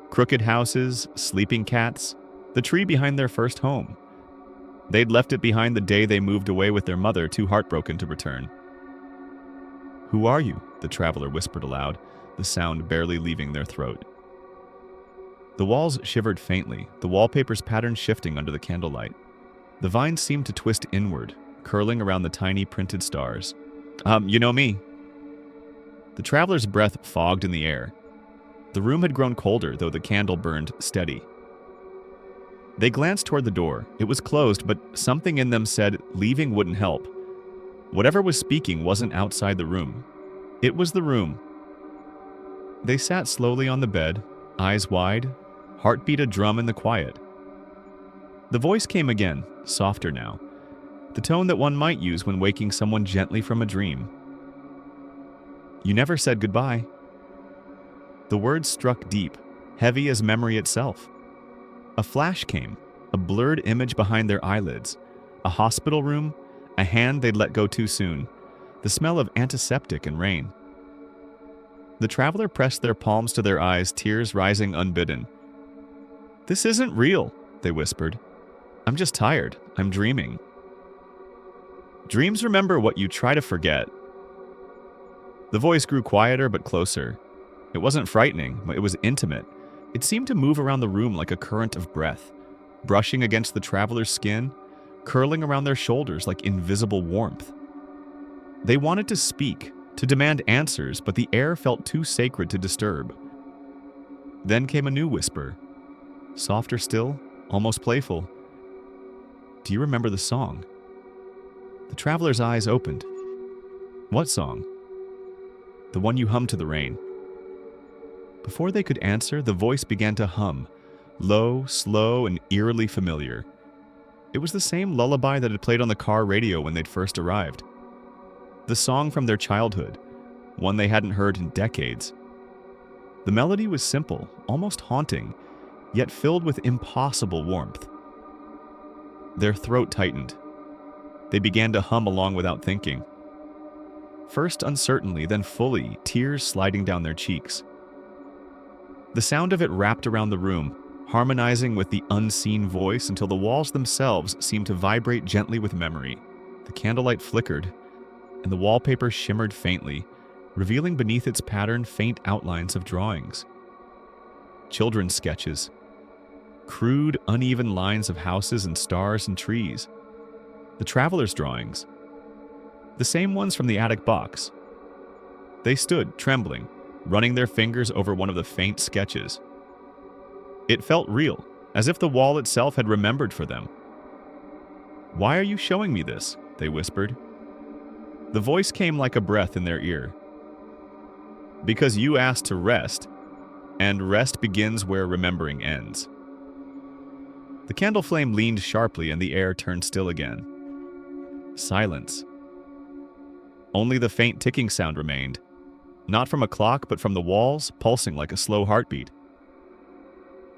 Crooked houses, sleeping cats, the tree behind their first home. They'd left it behind the day they moved away with their mother, too heartbroken to return. "Who are you?" the traveler whispered aloud, the sound barely leaving their throat. The walls shivered faintly, the wallpaper's pattern shifting under the candlelight. The vines seemed to twist inward, curling around the tiny printed stars. You know me." The traveler's breath fogged in the air. The room had grown colder, though the candle burned steady. They glanced toward the door. It was closed, but something in them said leaving wouldn't help. Whatever was speaking wasn't outside the room. It was the room. They sat slowly on the bed, eyes wide, heartbeat a drum in the quiet. The voice came again, softer now, the tone that one might use when waking someone gently from a dream. "You never said goodbye." The words struck deep, heavy as memory itself. A flash came, a blurred image behind their eyelids, a hospital room, a hand they'd let go too soon, the smell of antiseptic and rain. The traveler pressed their palms to their eyes, tears rising unbidden. "This isn't real," they whispered. "I'm just tired. I'm dreaming." "Dreams remember what you try to forget." The voice grew quieter but closer. It wasn't frightening, but it was intimate. It seemed to move around the room like a current of breath, brushing against the traveler's skin, curling around their shoulders like invisible warmth. They wanted to speak, to demand answers, but the air felt too sacred to disturb. Then came a new whisper, softer still, almost playful. "Do you remember the song?" The traveler's eyes opened. "What song?" "The one you hummed to the rain." Before they could answer, the voice began to hum, low, slow, and eerily familiar. It was the same lullaby that had played on the car radio when they'd first arrived. The song from their childhood, one they hadn't heard in decades. The melody was simple, almost haunting, yet filled with impossible warmth. Their throat tightened. They began to hum along without thinking. First uncertainly, then fully, tears sliding down their cheeks. The sound of it wrapped around the room, harmonizing with the unseen voice until the walls themselves seemed to vibrate gently with memory. The candlelight flickered, and the wallpaper shimmered faintly, revealing beneath its pattern faint outlines of drawings. Children's sketches. Crude, uneven lines of houses and stars and trees. The traveler's drawings. The same ones from the attic box. They stood, trembling, running their fingers over one of the faint sketches. It felt real, as if the wall itself had remembered for them. "Why are you showing me this?" they whispered. The voice came like a breath in their ear. "Because you asked to rest, and rest begins where remembering ends." The candle flame leaned sharply and the air turned still again. Silence. Only the faint ticking sound remained, not from a clock but from the walls, pulsing like a slow heartbeat.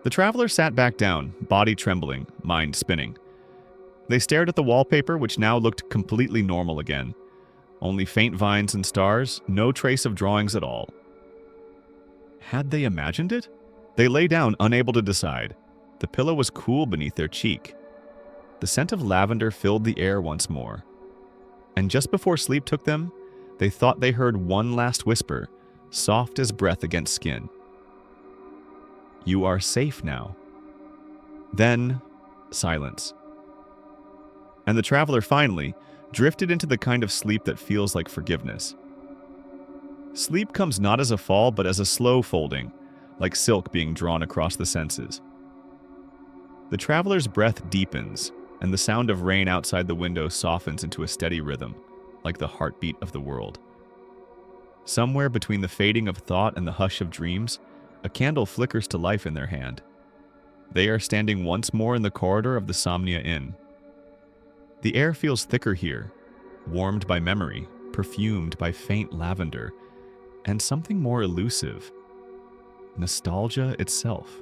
The traveler sat back down, body trembling, mind spinning. They stared at the wallpaper, which now looked completely normal again. Only faint vines and stars, no trace of drawings at all. Had they imagined it? They lay down, unable to decide. The pillow was cool beneath their cheek. The scent of lavender filled the air once more. And just before sleep took them, they thought they heard one last whisper, soft as breath against skin. "You are safe now." Then, silence. And the traveler finally drifted into the kind of sleep that feels like forgiveness. Sleep comes not as a fall, but as a slow folding, like silk being drawn across the senses. The traveler's breath deepens, and the sound of rain outside the window softens into a steady rhythm, like the heartbeat of the world. Somewhere between the fading of thought and the hush of dreams, a candle flickers to life in their hand. They are standing once more in the corridor of the Somnia Inn. The air feels thicker here, warmed by memory, perfumed by faint lavender, and something more elusive: nostalgia itself.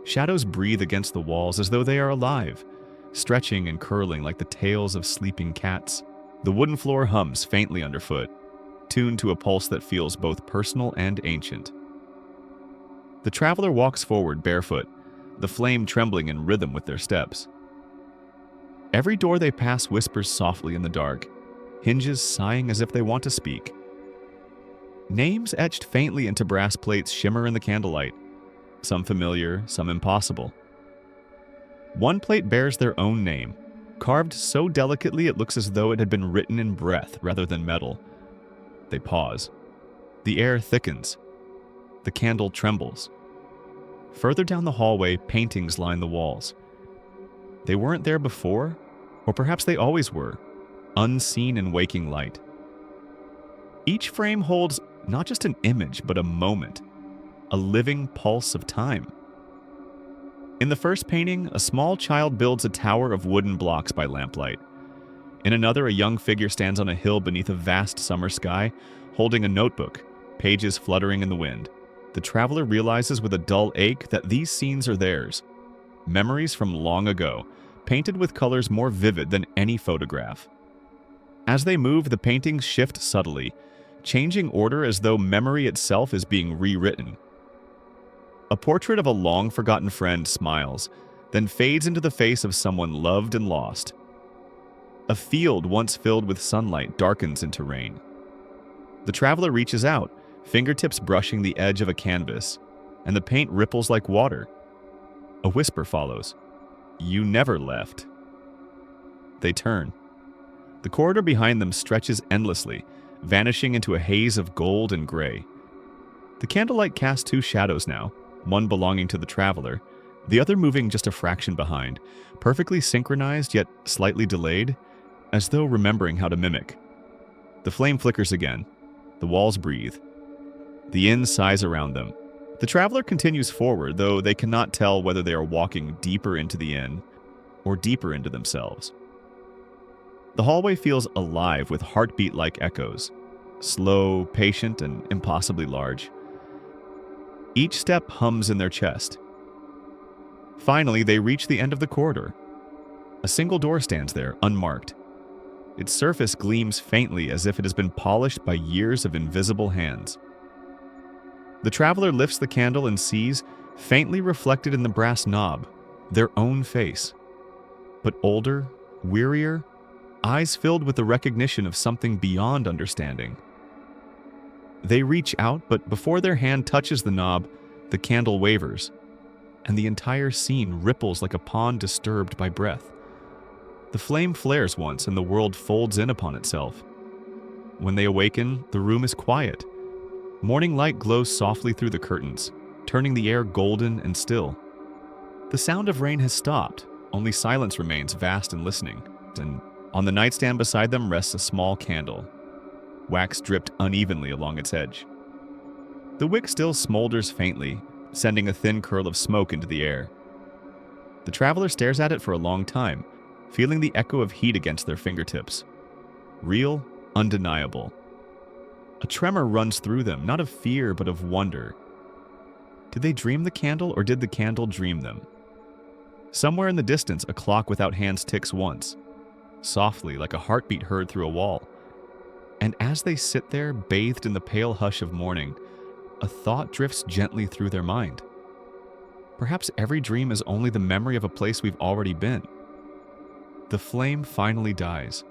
Shadows breathe against the walls as though they are alive, stretching and curling like the tails of sleeping cats. The wooden floor hums faintly underfoot, tuned to a pulse that feels both personal and ancient. The traveler walks forward barefoot, the flame trembling in rhythm with their steps. Every door they pass whispers softly in the dark, hinges sighing as if they want to speak. Names etched faintly into brass plates shimmer in the candlelight, some familiar, some impossible. One plate bears their own name, carved so delicately it looks as though it had been written in breath rather than metal. They pause. The air thickens. The candle trembles. Further down the hallway, paintings line the walls. They weren't there before, or perhaps they always were, unseen in waking light. Each frame holds not just an image, but a moment, a living pulse of time. In the first painting, a small child builds a tower of wooden blocks by lamplight. In another, a young figure stands on a hill beneath a vast summer sky, holding a notebook, pages fluttering in the wind. The traveler realizes with a dull ache that these scenes are theirs, memories from long ago, painted with colors more vivid than any photograph. As they move, the paintings shift subtly, changing order as though memory itself is being rewritten. A portrait of a long-forgotten friend smiles, then fades into the face of someone loved and lost. A field once filled with sunlight darkens into rain. The traveler reaches out, fingertips brushing the edge of a canvas, and the paint ripples like water. A whisper follows. "You never left." They turn. The corridor behind them stretches endlessly, vanishing into a haze of gold and gray. The candlelight casts two shadows now, one belonging to the traveler, the other moving just a fraction behind, perfectly synchronized yet slightly delayed, as though remembering how to mimic. The flame flickers again. The walls breathe. The inn sighs around them. The traveler continues forward, though they cannot tell whether they are walking deeper into the inn or deeper into themselves. The hallway feels alive with heartbeat-like echoes, slow, patient, and impossibly large. Each step hums in their chest. Finally, they reach the end of the corridor. A single door stands there, unmarked. Its surface gleams faintly as if it has been polished by years of invisible hands. The traveler lifts the candle and sees, faintly reflected in the brass knob, their own face. But older, wearier, eyes filled with the recognition of something beyond understanding. They reach out, but before their hand touches the knob, the candle wavers, and the entire scene ripples like a pond disturbed by breath. The flame flares once, and the world folds in upon itself. When they awaken, the room is quiet. Morning light glows softly through the curtains, turning the air golden and still. The sound of rain has stopped, only silence remains vast and listening, and on the nightstand beside them rests a small candle, wax dripped unevenly along its edge. The wick still smolders faintly, sending a thin curl of smoke into the air. The traveler stares at it for a long time, feeling the echo of heat against their fingertips. Real, undeniable. A tremor runs through them, not of fear but of wonder. Did they dream the candle, or did the candle dream them? Somewhere in the distance, a clock without hands ticks once, softly like a heartbeat heard through a wall. And as they sit there, bathed in the pale hush of morning, a thought drifts gently through their mind. Perhaps every dream is only the memory of a place we've already been. The flame finally dies.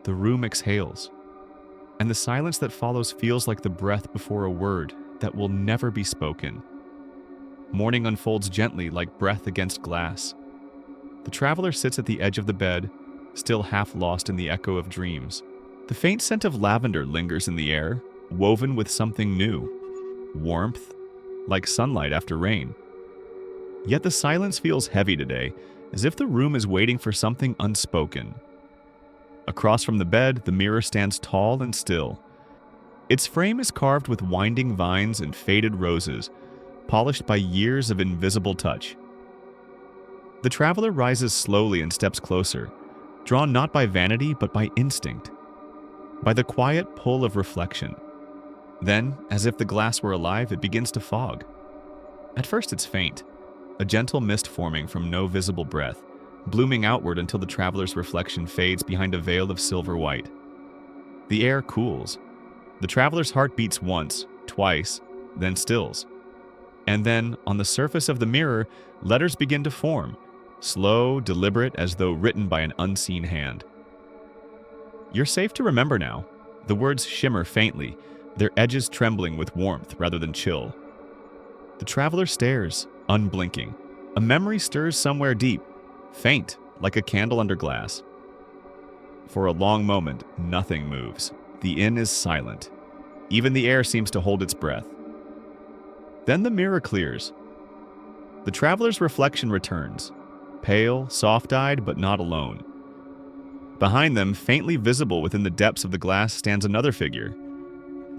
The room exhales. And the silence that follows feels like the breath before a word that will never be spoken. Morning unfolds gently like breath against glass. The traveler sits at the edge of the bed, still half lost in the echo of dreams. The faint scent of lavender lingers in the air, woven with something new. Warmth, like sunlight after rain. Yet the silence feels heavy today, as if the room is waiting for something unspoken. Across from the bed, the mirror stands tall and still. Its frame is carved with winding vines and faded roses, polished by years of invisible touch. The traveler rises slowly and steps closer, drawn not by vanity but by instinct, by the quiet pull of reflection. Then, as if the glass were alive, it begins to fog. At first it's faint, a gentle mist forming from no visible breath, blooming outward until the traveler's reflection fades behind a veil of silver white. The air cools. The traveler's heart beats once, twice, then stills. And then, on the surface of the mirror, letters begin to form, slow, deliberate, as though written by an unseen hand. You're safe to remember now. The words shimmer faintly, their edges trembling with warmth rather than chill. The traveler stares, unblinking. A memory stirs somewhere deep, faint, like a candle under glass. For a long moment, nothing moves. The inn is silent. Even the air seems to hold its breath. Then the mirror clears. The traveler's reflection returns, pale, soft-eyed, but not alone. Behind them, faintly visible within the depths of the glass, stands another figure.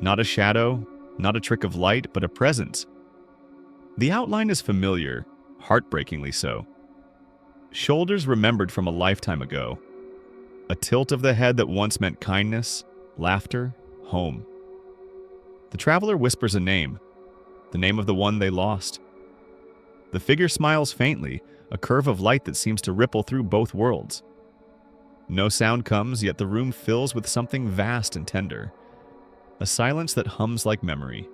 Not a shadow, not a trick of light, but a presence. The outline is familiar, heartbreakingly so. Shoulders remembered from a lifetime ago. A tilt of the head that once meant kindness, laughter, home. The traveler whispers a name, the name of the one they lost. The figure smiles faintly, a curve of light that seems to ripple through both worlds. No sound comes, yet the room fills with something vast and tender. A silence that hums like memory.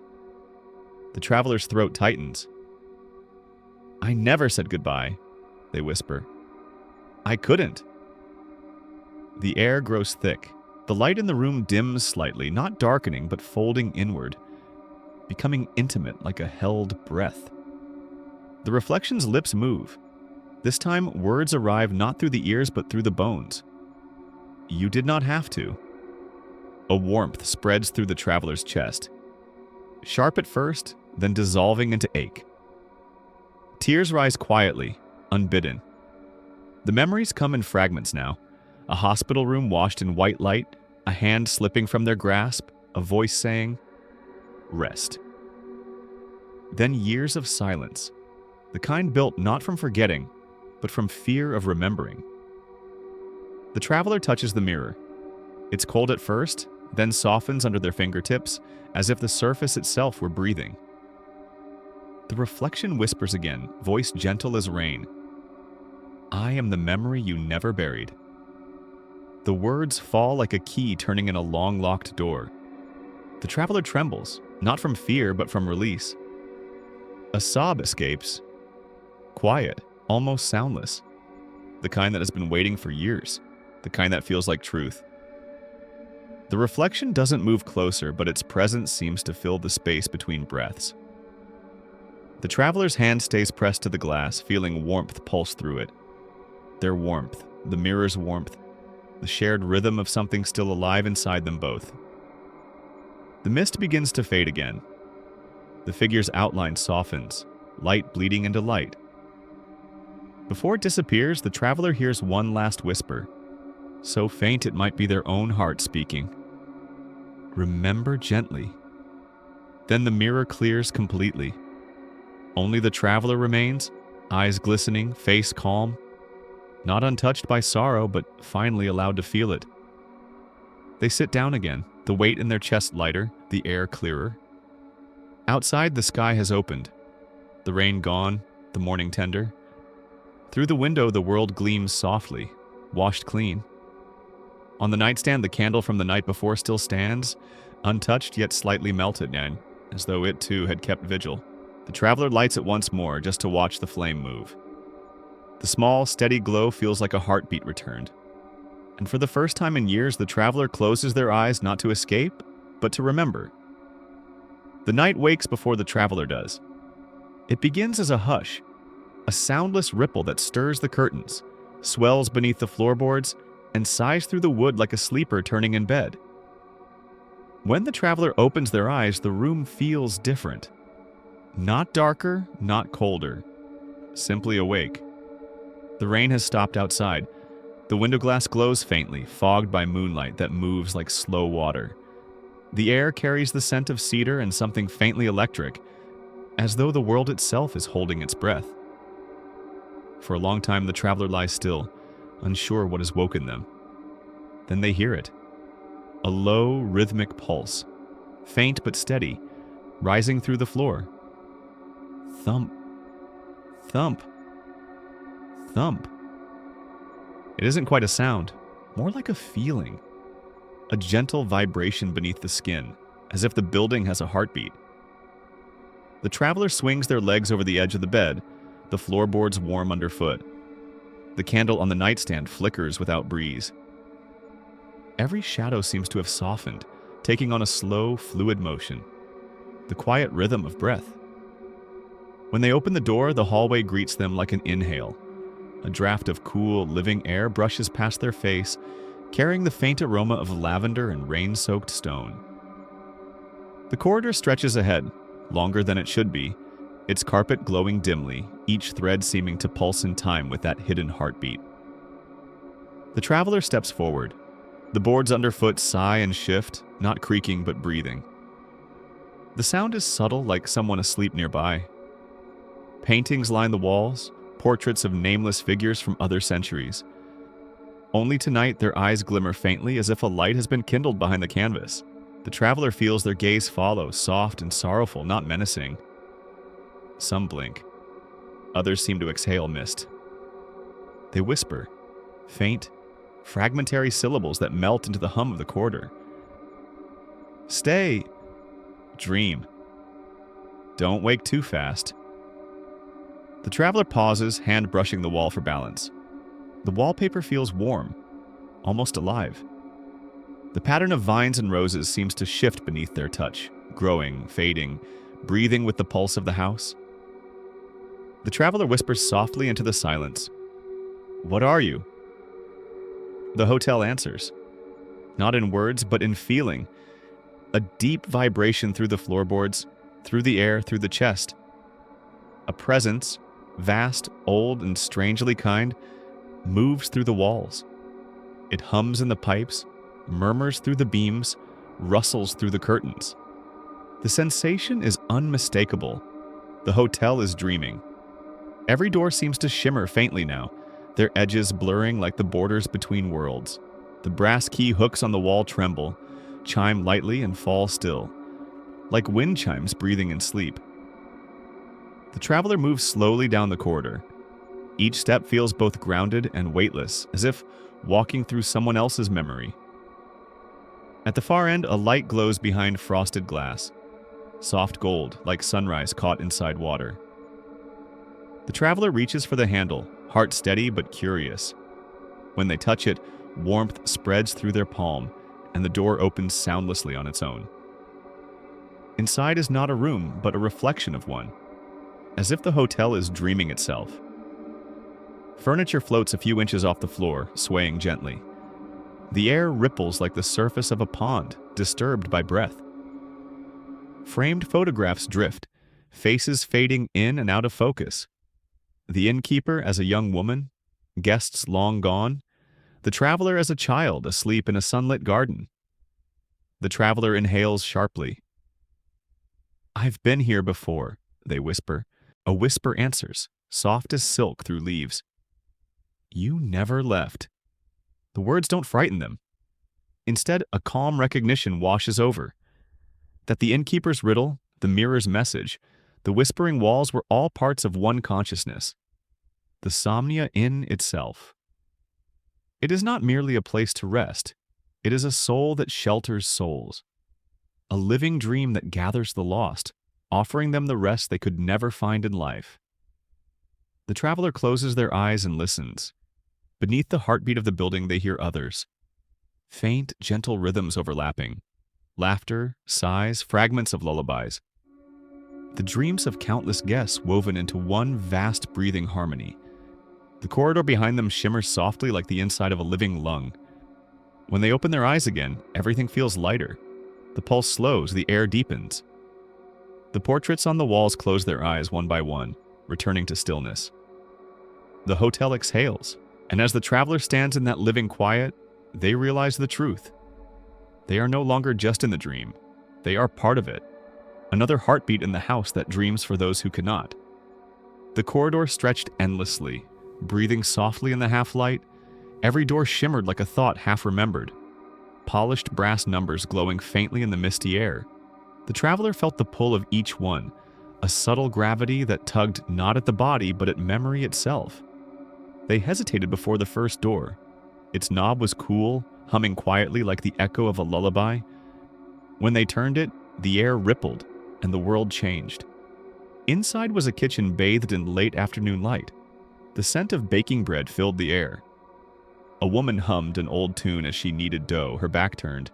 The traveler's throat tightens. "I never said goodbye," they whisper. "I couldn't." The air grows thick. The light in the room dims slightly, not darkening, but folding inward, becoming intimate like a held breath. The reflection's lips move. This time, words arrive not through the ears, but through the bones. "You did not have to." A warmth spreads through the traveler's chest. Sharp at first, then dissolving into ache. Tears rise quietly, unbidden. The memories come in fragments now. A hospital room washed in white light, a hand slipping from their grasp, a voice saying, "Rest." Then years of silence, the kind built not from forgetting, but from fear of remembering. The traveler touches the mirror. It's cold at first, then softens under their fingertips, as if the surface itself were breathing. The reflection whispers again, voice gentle as rain. "I am the memory you never buried." The words fall like a key turning in a long-locked door. The traveler trembles, not from fear, but from release. A sob escapes. Quiet, almost soundless. The kind that has been waiting for years. The kind that feels like truth. The reflection doesn't move closer, but its presence seems to fill the space between breaths. The traveler's hand stays pressed to the glass, feeling warmth pulse through it. Their warmth, the mirror's warmth, the shared rhythm of something still alive inside them both. The mist begins to fade again. The figure's outline softens, light bleeding into light. Before it disappears, the traveler hears one last whisper, so faint it might be their own heart speaking. "Remember gently." Then the mirror clears completely. Only the traveler remains, eyes glistening, face calm, not untouched by sorrow, but finally allowed to feel it. They sit down again, the weight in their chest lighter, the air clearer. Outside, the sky has opened. The rain gone, the morning tender. Through the window, the world gleams softly, washed clean. On the nightstand, the candle from the night before still stands, untouched yet slightly melted, and as though it too had kept vigil. The traveler lights it once more, just to watch the flame move. The small, steady glow feels like a heartbeat returned. And for the first time in years, the traveler closes their eyes not to escape, but to remember. The night wakes before the traveler does. It begins as a hush, a soundless ripple that stirs the curtains, swells beneath the floorboards, and sighs through the wood like a sleeper turning in bed. When the traveler opens their eyes, the room feels different. Not darker, not colder. simply awake. The rain has stopped outside. The window glass glows faintly, fogged by moonlight that moves like slow water. The air carries the scent of cedar and something faintly electric, as though the world itself is holding its breath. For a long time, the traveler lies still, unsure what has woken them. Then they hear it. A low, rhythmic pulse, faint but steady, rising through the floor. Thump, thump, thump. It isn't quite a sound, more like a feeling. A gentle vibration beneath the skin, as if the building has a heartbeat. The traveler swings their legs over the edge of the bed, the floorboards warm underfoot. The candle on the nightstand flickers without breeze. Every shadow seems to have softened, taking on a slow, fluid motion, the quiet rhythm of breath. When they open the door, the hallway greets them like an inhale. A draft of cool, living air brushes past their face, carrying the faint aroma of lavender and rain-soaked stone. The corridor stretches ahead, longer than it should be, its carpet glowing dimly, each thread seeming to pulse in time with that hidden heartbeat. The traveler steps forward. The boards underfoot sigh and shift, not creaking but breathing. The sound is subtle, like someone asleep nearby. Paintings line the walls, portraits of nameless figures from other centuries. Only tonight their eyes glimmer faintly as if a light has been kindled behind the canvas. The traveler feels their gaze follow, soft and sorrowful, not menacing. Some blink. Others seem to exhale mist. They whisper, faint, fragmentary syllables that melt into the hum of the corridor. Stay. Dream. Don't wake too fast. The traveler pauses, hand brushing the wall for balance. The wallpaper feels warm, almost alive. The pattern of vines and roses seems to shift beneath their touch, growing, fading, breathing with the pulse of the house. The traveler whispers softly into the silence. What are you? The hotel answers. Not in words, but in feeling. A deep vibration through the floorboards, through the air, through the chest. A presence, vast, old, and strangely kind, moves through the walls. It hums in the pipes, murmurs through the beams, rustles through the curtains. The sensation is unmistakable. The hotel is dreaming. Every door seems to shimmer faintly now, their edges blurring like the borders between worlds. The brass key hooks on the wall tremble, chime lightly and fall still, like wind chimes breathing in sleep. The traveler moves slowly down the corridor. Each step feels both grounded and weightless, as if walking through someone else's memory. At the far end, a light glows behind frosted glass, soft gold, like sunrise caught inside water. The traveler reaches for the handle, heart steady but curious. When they touch it, warmth spreads through their palm, and the door opens soundlessly on its own. Inside is not a room, but a reflection of one, as if the hotel is dreaming itself. Furniture floats a few inches off the floor, swaying gently. The air ripples like the surface of a pond, disturbed by breath. Framed photographs drift, faces fading in and out of focus. The innkeeper as a young woman, guests long gone, the traveler as a child asleep in a sunlit garden. The traveler inhales sharply. I've been here before, they whisper. A whisper answers, soft as silk through leaves. You never left. The words don't frighten them. Instead, a calm recognition washes over. That the innkeeper's riddle, the mirror's message, the whispering walls were all parts of one consciousness. The Somnia in itself. It is not merely a place to rest. It is a soul that shelters souls. A living dream that gathers the lost, offering them the rest they could never find in life. The traveler closes their eyes and listens. Beneath the heartbeat of the building, they hear others. Faint, gentle rhythms overlapping. Laughter, sighs, fragments of lullabies. The dreams of countless guests woven into one vast breathing harmony. The corridor behind them shimmers softly like the inside of a living lung. When they open their eyes again, everything feels lighter. The pulse slows, the air deepens. The portraits on the walls close their eyes one by one, returning to stillness. The hotel exhales, and as the traveler stands in that living quiet, they realize the truth. They are no longer just in the dream. They are part of it. Another heartbeat in the house that dreams for those who cannot. The corridor stretched endlessly, breathing softly in the half-light. Every door shimmered like a thought half-remembered. Polished brass numbers glowing faintly in the misty air. The traveler felt the pull of each one, a subtle gravity that tugged not at the body but at memory itself. They hesitated before the first door. Its knob was cool, humming quietly like the echo of a lullaby. When they turned it, the air rippled, and the world changed. Inside was a kitchen bathed in late afternoon light. The scent of baking bread filled the air. A woman hummed an old tune as she kneaded dough, her back turned.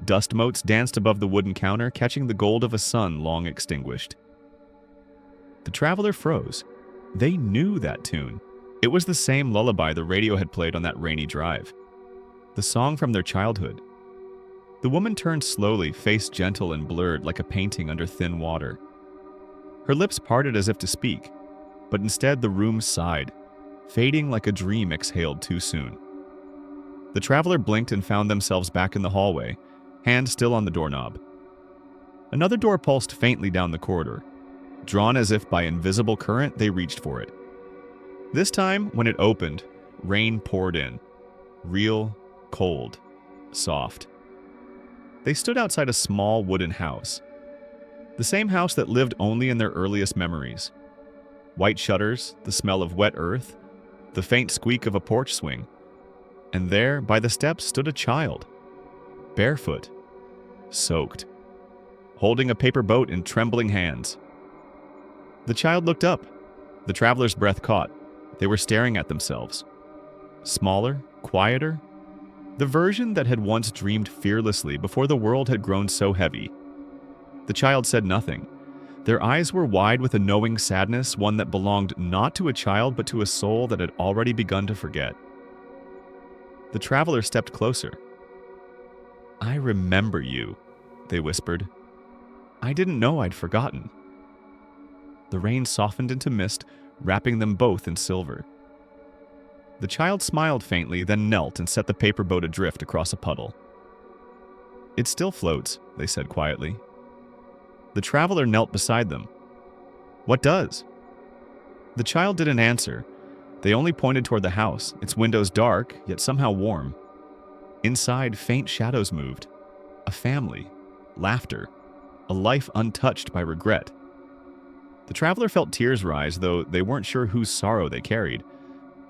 Dust motes danced above the wooden counter, catching the gold of a sun long extinguished. The traveler froze. They knew that tune. It was the same lullaby the radio had played on that rainy drive. The song from their childhood. The woman turned slowly, face gentle and blurred like a painting under thin water. Her lips parted as if to speak, but instead the room sighed, fading like a dream exhaled too soon. The traveler blinked and found themselves back in the hallway, hand still on the doorknob. Another door pulsed faintly down the corridor. Drawn as if by invisible current, they reached for it. This time, when it opened, rain poured in. Real, cold, soft. They stood outside a small wooden house. The same house that lived only in their earliest memories. White shutters, the smell of wet earth, the faint squeak of a porch swing. And there, by the steps, stood a child. Barefoot. Soaked. Holding a paper boat in trembling hands. The child looked up. The traveler's breath caught. They were staring at themselves. Smaller, quieter. The version that had once dreamed fearlessly before the world had grown so heavy. The child said nothing. Their eyes were wide with a knowing sadness, one that belonged not to a child but to a soul that had already begun to forget. The traveler stepped closer. "I remember you," they whispered. "I didn't know I'd forgotten." The rain softened into mist, wrapping them both in silver. The child smiled faintly, then knelt and set the paper boat adrift across a puddle. "It still floats," they said quietly. The traveler knelt beside them. "What does?" The child didn't answer. They only pointed toward the house, its windows dark, yet somehow warm. Inside, faint shadows moved. A family. Laughter. A life untouched by regret. The traveler felt tears rise, though they weren't sure whose sorrow they carried,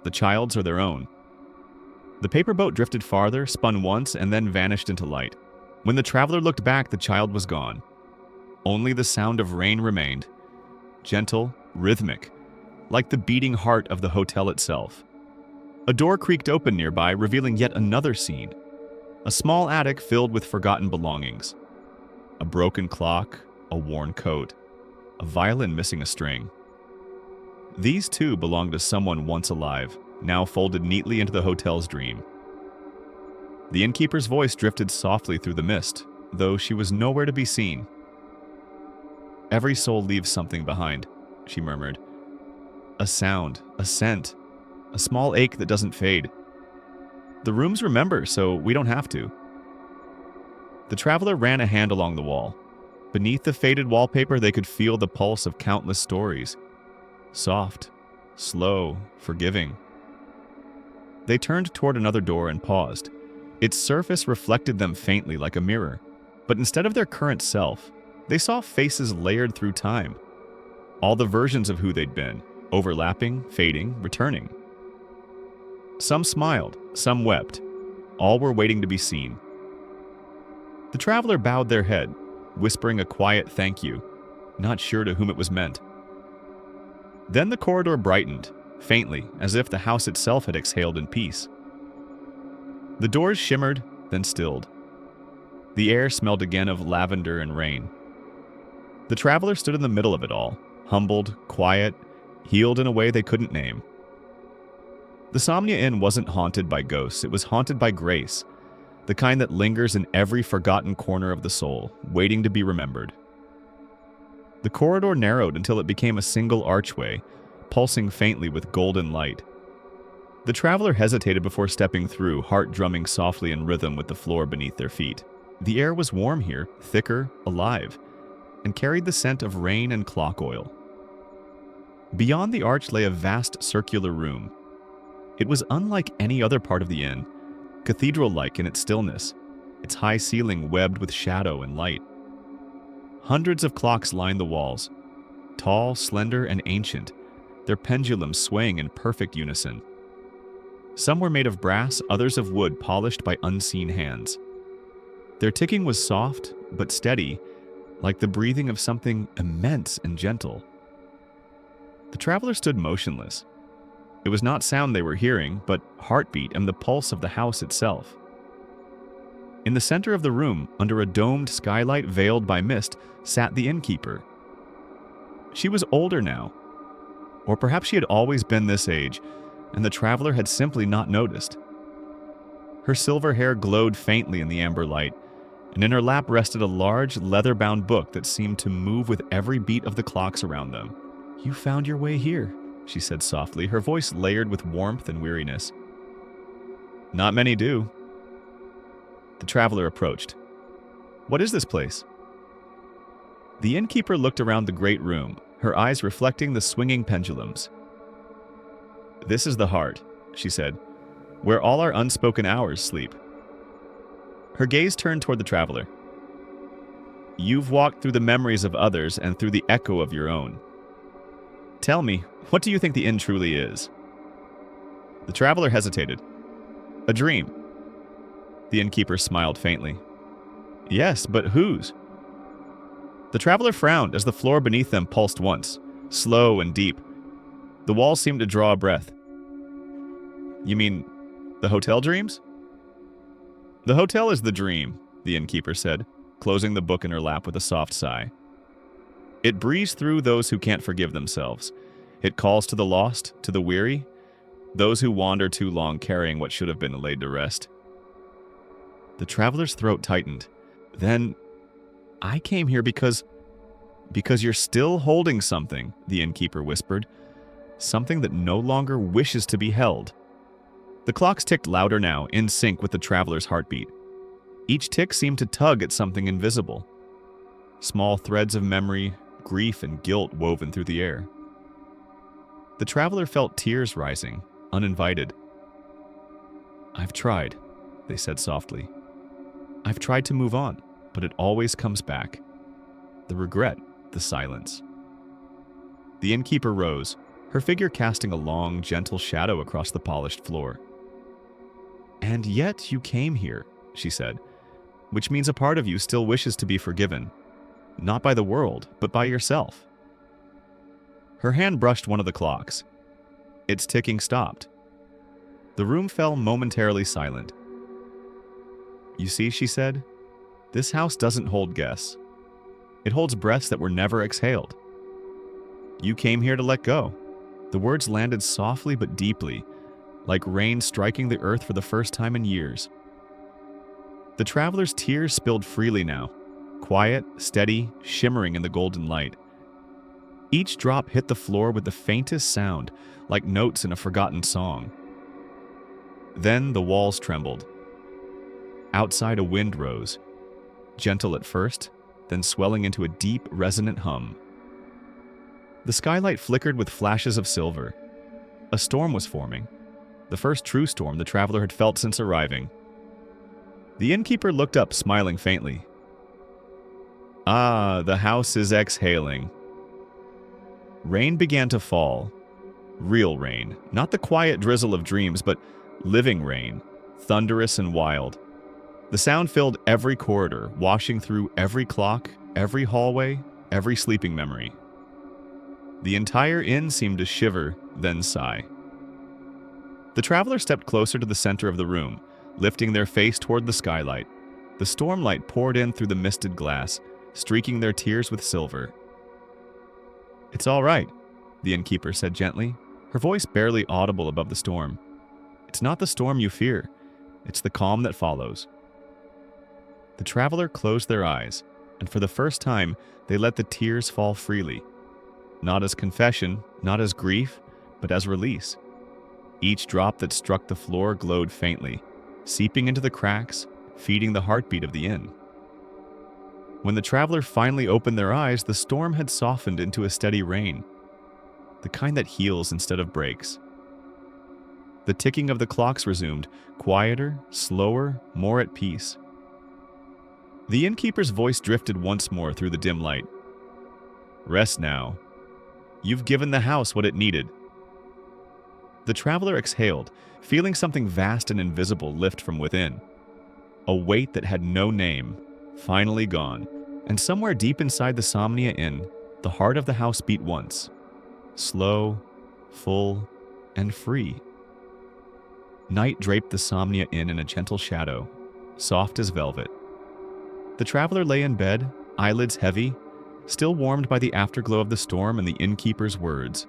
the child's or their own. The paper boat drifted farther, spun once, and then vanished into light. When the traveler looked back, the child was gone. Only the sound of rain remained, gentle, rhythmic, like the beating heart of the hotel itself. A door creaked open nearby, revealing yet another scene. A small attic filled with forgotten belongings. A broken clock, a worn coat, a violin missing a string. These too belonged to someone once alive, now folded neatly into the hotel's dream. The innkeeper's voice drifted softly through the mist, though she was nowhere to be seen. "Every soul leaves something behind," she murmured. "A sound, a scent, a small ache that doesn't fade. The rooms remember, so we don't have to." The traveler ran a hand along the wall. Beneath the faded wallpaper, they could feel the pulse of countless stories. Soft, slow, forgiving. They turned toward another door and paused. Its surface reflected them faintly like a mirror, but instead of their current self, they saw faces layered through time. All the versions of who they'd been, overlapping, fading, returning. Some smiled, some wept. All were waiting to be seen. The traveler bowed their head, whispering a quiet thank you, not sure to whom it was meant. Then the corridor brightened, faintly, as if the house itself had exhaled in peace. The doors shimmered, then stilled. The air smelled again of lavender and rain. The traveler stood in the middle of it all, humbled, quiet, healed in a way they couldn't name. The Somnia Inn wasn't haunted by ghosts, it was haunted by grace, the kind that lingers in every forgotten corner of the soul, waiting to be remembered. The corridor narrowed until it became a single archway, pulsing faintly with golden light, The traveler hesitated before stepping through, heart drumming softly in rhythm with the floor beneath their feet. The air was warm here, thicker, alive, and carried the scent of rain and clock oil. Beyond the arch lay a vast circular room. It was unlike any other part of the inn, cathedral-like in its stillness, its high ceiling webbed with shadow and light. Hundreds of clocks lined the walls, tall, slender, and ancient, their pendulums swaying in perfect unison. Some were made of brass, others of wood polished by unseen hands. Their ticking was soft but steady, like the breathing of something immense and gentle. The traveler stood motionless. It was not sound they were hearing, but heartbeat and the pulse of the house itself. In the center of the room, under a domed skylight veiled by mist, sat the innkeeper. She was older now, or perhaps she had always been this age, and the traveler had simply not noticed. Her silver hair glowed faintly in the amber light, and in her lap rested a large, leather-bound book that seemed to move with every beat of the clocks around them. "You found your way here," she said softly, her voice layered with warmth and weariness. "Not many do." The traveler approached. "What is this place?" The innkeeper looked around the great room, her eyes reflecting the swinging pendulums. "This is the heart," she said, "where all our unspoken hours sleep." Her gaze turned toward the traveler. "You've walked through the memories of others and through the echo of your own. Tell me, what do you think the inn truly is?" The traveler hesitated. "A dream." The innkeeper smiled faintly. "Yes, but whose?" The traveler frowned as the floor beneath them pulsed once, slow and deep. The walls seemed to draw a breath. "You mean the hotel dreams?" "The hotel is the dream," the innkeeper said, closing the book in her lap with a soft sigh. "It breathes through those who can't forgive themselves. It calls to the lost, to the weary, those who wander too long carrying what should have been laid to rest." The traveler's throat tightened. "Then, I came here because you're still holding something," the innkeeper whispered. "Something that no longer wishes to be held." The clocks ticked louder now, in sync with the traveler's heartbeat. Each tick seemed to tug at something invisible. Small threads of memory, grief, and guilt woven through the air. The traveler felt tears rising, uninvited. "I've tried," they said softly. "I've tried to move on, but it always comes back. The regret, the silence." The innkeeper rose, her figure casting a long, gentle shadow across the polished floor. "And yet you came here," she said, "which means a part of you still wishes to be forgiven, not by the world, but by yourself." Her hand brushed one of the clocks. Its ticking stopped. The room fell momentarily silent. "You see," she said, "this house doesn't hold guests. It holds breaths that were never exhaled. You came here to let go." The words landed softly but deeply, like rain striking the earth for the first time in years. The traveler's tears spilled freely now, quiet, steady, shimmering in the golden light. Each drop hit the floor with the faintest sound, like notes in a forgotten song. Then the walls trembled. Outside a wind rose, gentle at first, then swelling into a deep, resonant hum. The skylight flickered with flashes of silver. A storm was forming, the first true storm the traveler had felt since arriving. The innkeeper looked up, smiling faintly. "Ah, the house is exhaling." Rain began to fall. Real rain, not the quiet drizzle of dreams, but living rain, thunderous and wild. The sound filled every corridor, washing through every clock, every hallway, every sleeping memory. The entire inn seemed to shiver, then sigh. The traveler stepped closer to the center of the room, lifting their face toward the skylight. The stormlight poured in through the misted glass, streaking their tears with silver. "It's all right," the innkeeper said gently, her voice barely audible above the storm. "It's not the storm you fear. It's the calm that follows." The traveler closed their eyes, and for the first time, they let the tears fall freely. Not as confession, not as grief, but as release. Each drop that struck the floor glowed faintly, seeping into the cracks, feeding the heartbeat of the inn. When the traveler finally opened their eyes, the storm had softened into a steady rain, the kind that heals instead of breaks. The ticking of the clocks resumed, quieter, slower, more at peace. The innkeeper's voice drifted once more through the dim light. "Rest now. You've given the house what it needed." The traveler exhaled, feeling something vast and invisible lift from within. A weight that had no name, finally gone, and somewhere deep inside the Somnia Inn, the heart of the house beat once. Slow, full, and free. Night draped the Somnia Inn in a gentle shadow, soft as velvet. The traveler lay in bed, eyelids heavy, still warmed by the afterglow of the storm and the innkeeper's words.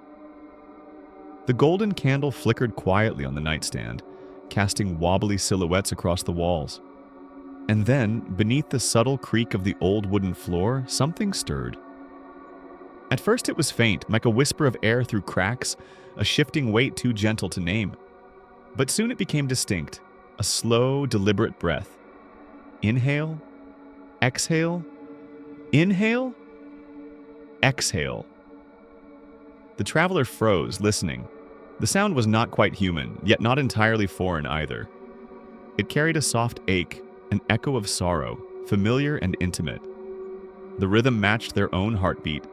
The golden candle flickered quietly on the nightstand, casting wobbly silhouettes across the walls. And then, beneath the subtle creak of the old wooden floor, something stirred. At first it was faint, like a whisper of air through cracks, a shifting weight too gentle to name. But soon it became distinct, a slow, deliberate breath. Inhale, exhale, inhale, exhale. The traveler froze, listening. The sound was not quite human, yet not entirely foreign either. It carried a soft ache, an echo of sorrow, familiar and intimate. The rhythm matched their own heartbeat,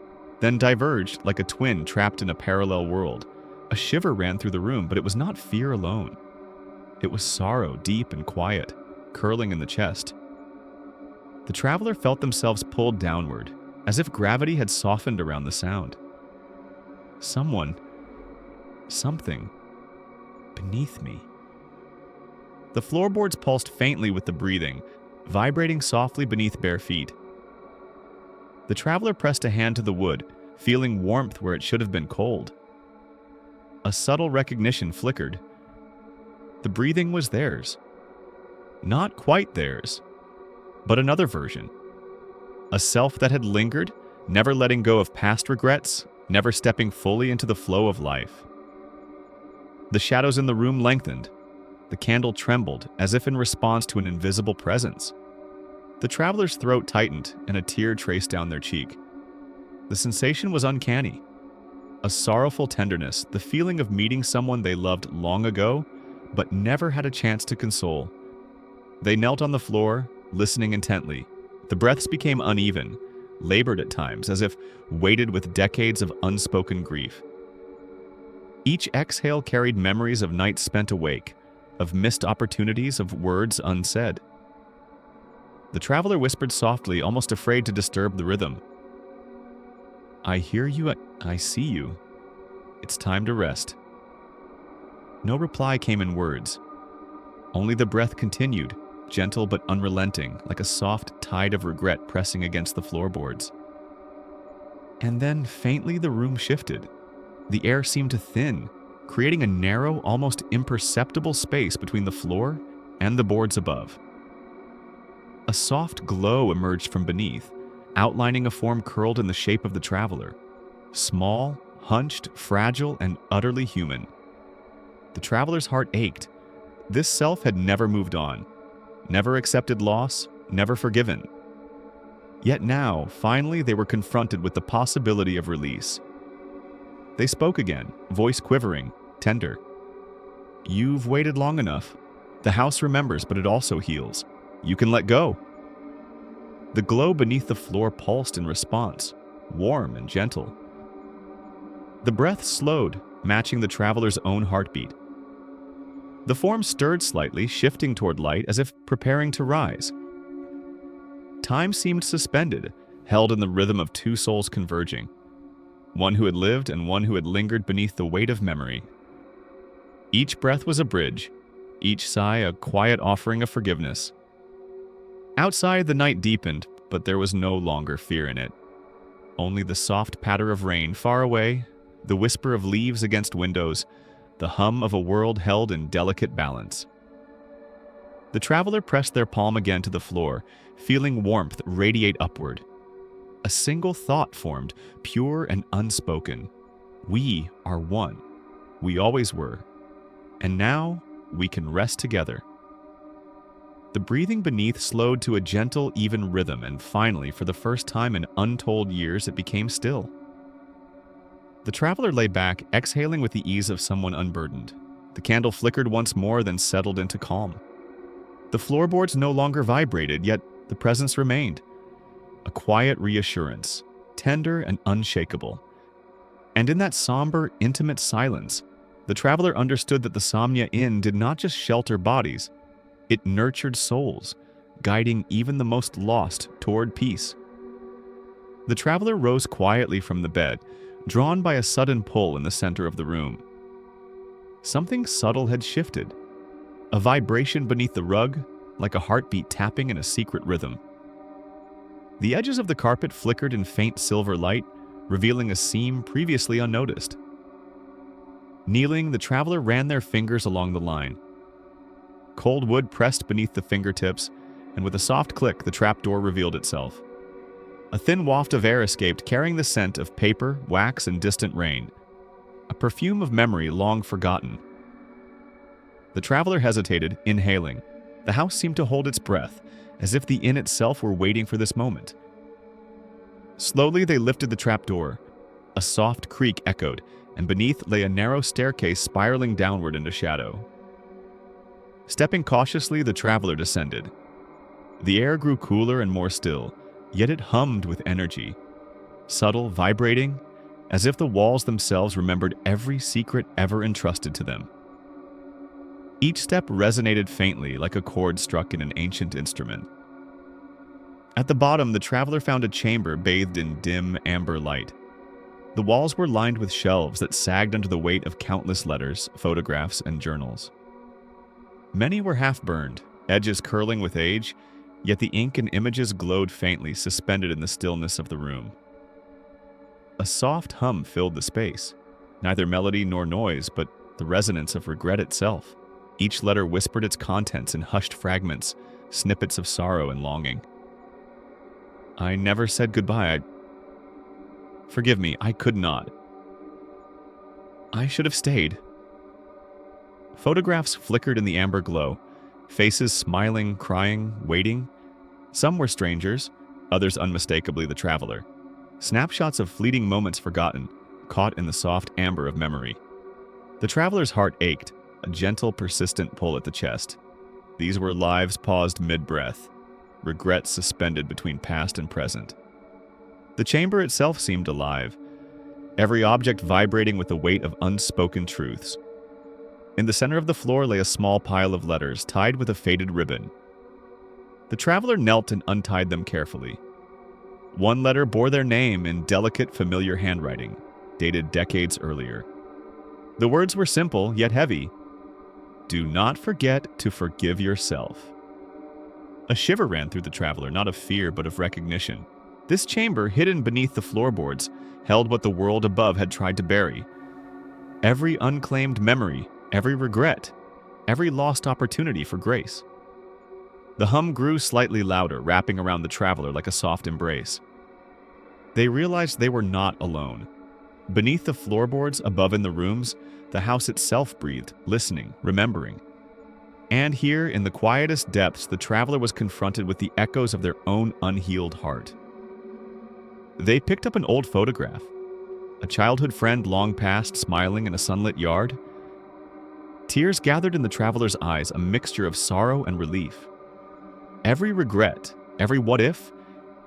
then diverged like a twin trapped in a parallel world. A shiver ran through the room, but it was not fear alone. It was sorrow, deep and quiet, curling in the chest. The traveler felt themselves pulled downward, as if gravity had softened around the sound. Someone, something, beneath me. The floorboards pulsed faintly with the breathing, vibrating softly beneath bare feet. The traveler pressed a hand to the wood, feeling warmth where it should have been cold. A subtle recognition flickered. The breathing was theirs. Not quite theirs, but another version. A self that had lingered, never letting go of past regrets, never stepping fully into the flow of life. The shadows in the room lengthened. The candle trembled, as if in response to an invisible presence. The traveler's throat tightened, and a tear traced down their cheek. The sensation was uncanny. A sorrowful tenderness, the feeling of meeting someone they loved long ago, but never had a chance to console. They knelt on the floor, listening intently. The breaths became uneven, labored at times, as if weighted with decades of unspoken grief. Each exhale carried memories of nights spent awake, of missed opportunities, of words unsaid. The traveler whispered softly, almost afraid to disturb the rhythm. "I hear you, I see you. It's time to rest." No reply came in words. Only the breath continued, gentle but unrelenting, like a soft tide of regret pressing against the floorboards. And then, faintly, the room shifted. The air seemed to thin, creating a narrow, almost imperceptible space between the floor and the boards above. A soft glow emerged from beneath, outlining a form curled in the shape of the traveler. Small, hunched, fragile, and utterly human. The traveler's heart ached. This self had never moved on, never accepted loss, never forgiven. Yet now, finally, they were confronted with the possibility of release. They spoke again, voice quivering, tender. "You've waited long enough. The house remembers, but it also heals. You can let go." The glow beneath the floor pulsed in response, warm and gentle. The breath slowed, matching the traveler's own heartbeat. The form stirred slightly, shifting toward light as if preparing to rise. Time seemed suspended, held in the rhythm of two souls converging. One who had lived and one who had lingered beneath the weight of memory. Each breath was a bridge, each sigh a quiet offering of forgiveness. Outside, the night deepened, but there was no longer fear in it. Only the soft patter of rain far away, the whisper of leaves against windows, the hum of a world held in delicate balance. The traveler pressed their palm again to the floor, feeling warmth radiate upward. A single thought formed, pure and unspoken. We are one. We always were. And now we can rest together. The breathing beneath slowed to a gentle, even rhythm, and finally, for the first time in untold years, it became still. The traveler lay back, exhaling with the ease of someone unburdened. The candle flickered once more, then settled into calm. The floorboards no longer vibrated, yet the presence remained. A quiet reassurance, tender and unshakable. And in that somber, intimate silence, the traveler understood that the Somnia Inn did not just shelter bodies, it nurtured souls, guiding even the most lost toward peace. The traveler rose quietly from the bed, drawn by a sudden pull in the center of the room. Something subtle had shifted, a vibration beneath the rug, like a heartbeat tapping in a secret rhythm. The edges of the carpet flickered in faint silver light, revealing a seam previously unnoticed. Kneeling, the traveler ran their fingers along the line. Cold wood pressed beneath the fingertips, and with a soft click, the trapdoor revealed itself. A thin waft of air escaped, carrying the scent of paper, wax, and distant rain, a perfume of memory long forgotten. The traveler hesitated, inhaling. The house seemed to hold its breath, as if the inn itself were waiting for this moment. Slowly, they lifted the trapdoor. A soft creak echoed, and beneath lay a narrow staircase spiraling downward into shadow. Stepping cautiously, the traveler descended. The air grew cooler and more still, yet it hummed with energy, subtle, vibrating, as if the walls themselves remembered every secret ever entrusted to them. Each step resonated faintly, like a chord struck in an ancient instrument. At the bottom, the traveler found a chamber bathed in dim, amber light. The walls were lined with shelves that sagged under the weight of countless letters, photographs, and journals. Many were half-burned, edges curling with age, yet the ink and images glowed faintly, suspended in the stillness of the room. A soft hum filled the space, neither melody nor noise, but the resonance of regret itself. Each letter whispered its contents in hushed fragments, snippets of sorrow and longing. I never said goodbye. Forgive me, I could not. I should have stayed. Photographs flickered in the amber glow, faces smiling, crying, waiting. Some were strangers, others unmistakably the traveler. Snapshots of fleeting moments forgotten, caught in the soft amber of memory. The traveler's heart ached, a gentle, persistent pull at the chest. These were lives paused mid-breath, regrets suspended between past and present. The chamber itself seemed alive, every object vibrating with the weight of unspoken truths. In the center of the floor lay a small pile of letters tied with a faded ribbon. The traveler knelt and untied them carefully. One letter bore their name in delicate, familiar handwriting, dated decades earlier. The words were simple, yet heavy. Do not forget to forgive yourself. A shiver ran through the traveler, not of fear, but of recognition. This chamber, hidden beneath the floorboards, held what the world above had tried to bury. Every unclaimed memory, every regret, every lost opportunity for grace. The hum grew slightly louder, wrapping around the traveler like a soft embrace. They realized they were not alone. Beneath the floorboards, above in the rooms, the house itself breathed, listening, remembering. And here, in the quietest depths, the traveler was confronted with the echoes of their own unhealed heart. They picked up an old photograph. A childhood friend long past, smiling in a sunlit yard. Tears gathered in the traveler's eyes, a mixture of sorrow and relief. Every regret, every what-if,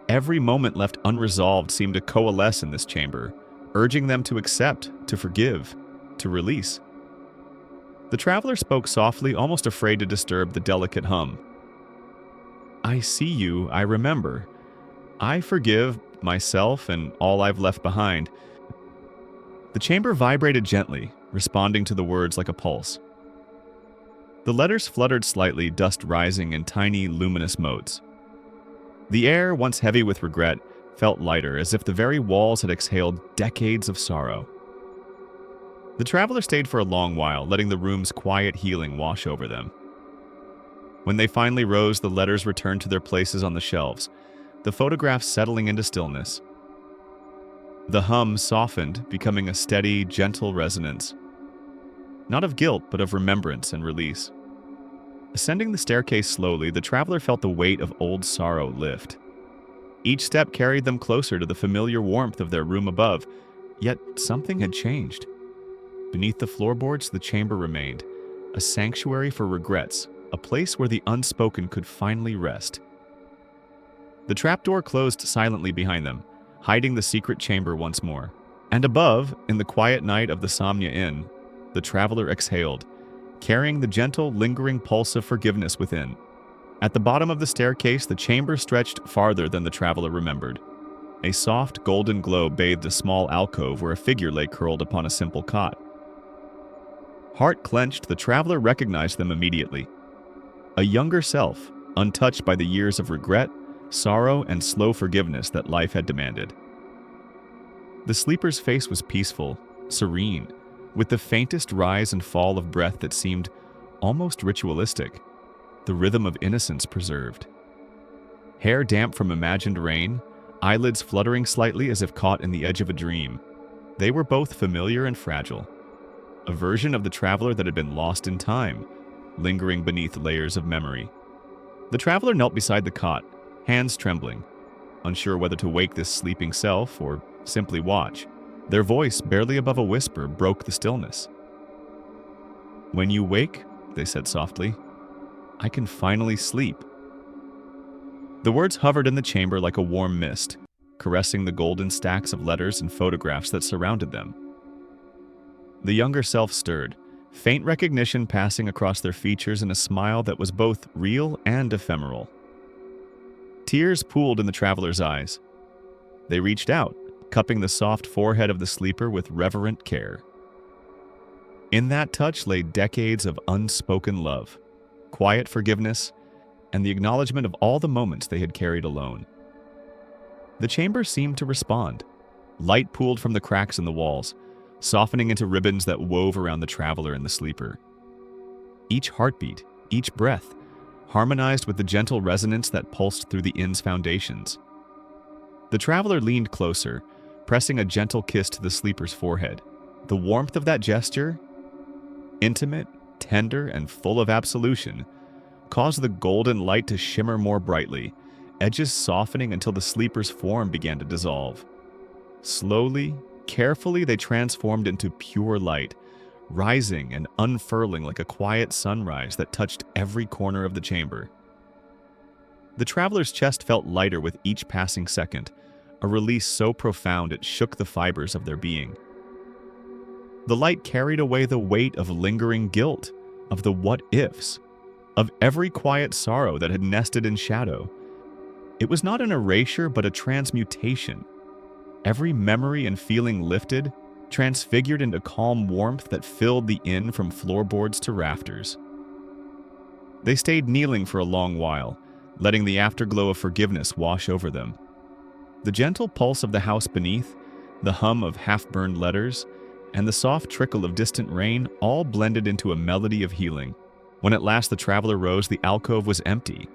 every moment left unresolved seemed to coalesce in this chamber, urging them to accept, to forgive, to release. The traveler spoke softly, almost afraid to disturb the delicate hum. I see you, I remember. I forgive myself and all I've left behind. The chamber vibrated gently, responding to the words like a pulse. The letters fluttered slightly, dust rising in tiny, luminous motes. The air, once heavy with regret, felt lighter, as if the very walls had exhaled decades of sorrow. The traveler stayed for a long while, letting the room's quiet healing wash over them. When they finally rose, the letters returned to their places on the shelves, the photographs settling into stillness. The hum softened, becoming a steady, gentle resonance. not of guilt, but of remembrance and release. Ascending the staircase slowly, the traveler felt the weight of old sorrow lift. Each step carried them closer to the familiar warmth of their room above, yet something had changed. Beneath the floorboards, the chamber remained, a sanctuary for regrets, a place where the unspoken could finally rest. The trapdoor closed silently behind them, hiding the secret chamber once more. And above, in the quiet night of the Somnia Inn, the traveler exhaled, carrying the gentle, lingering pulse of forgiveness within. At the bottom of the staircase, the chamber stretched farther than the traveler remembered. A soft, golden glow bathed a small alcove where a figure lay curled upon a simple cot. Heart clenched, the traveler recognized them immediately. A younger self, untouched by the years of regret, sorrow, and slow forgiveness that life had demanded. The sleeper's face was peaceful, serene, with the faintest rise and fall of breath that seemed almost ritualistic, the rhythm of innocence preserved. Hair damp from imagined rain, eyelids fluttering slightly as if caught in the edge of a dream. They were both familiar and fragile, a version of the traveler that had been lost in time, lingering beneath layers of memory. The traveler knelt beside the cot, hands trembling, unsure whether to wake this sleeping self or simply watch. Their voice, barely above a whisper, broke the stillness. "When you wake," they said softly, "I can finally sleep." The words hovered in the chamber like a warm mist, caressing the golden stacks of letters and photographs that surrounded them. The younger self stirred, faint recognition passing across their features in a smile that was both real and ephemeral. Tears pooled in the traveler's eyes. They reached out, cupping the soft forehead of the sleeper with reverent care. In that touch lay decades of unspoken love, quiet forgiveness, and the acknowledgement of all the moments they had carried alone. The chamber seemed to respond. Light pooled from the cracks in the walls, softening into ribbons that wove around the traveler and the sleeper. Each heartbeat, each breath, harmonized with the gentle resonance that pulsed through the inn's foundations. The traveler leaned closer, pressing a gentle kiss to the sleeper's forehead. The warmth of that gesture, intimate, tender, and full of absolution, caused the golden light to shimmer more brightly, edges softening until the sleeper's form began to dissolve. Slowly, carefully, they transformed into pure light, rising and unfurling like a quiet sunrise that touched every corner of the chamber. The traveler's chest felt lighter with each passing second, a release so profound it shook the fibers of their being. The light carried away the weight of lingering guilt, of the what-ifs, of every quiet sorrow that had nested in shadow. It was not an erasure, but a transmutation. Every memory and feeling lifted, transfigured into calm warmth that filled the inn from floorboards to rafters. They stayed kneeling for a long while, letting the afterglow of forgiveness wash over them. The gentle pulse of the house beneath, the hum of half-burned letters, and the soft trickle of distant rain all blended into a melody of healing. When at last the traveler rose, the alcove was empty.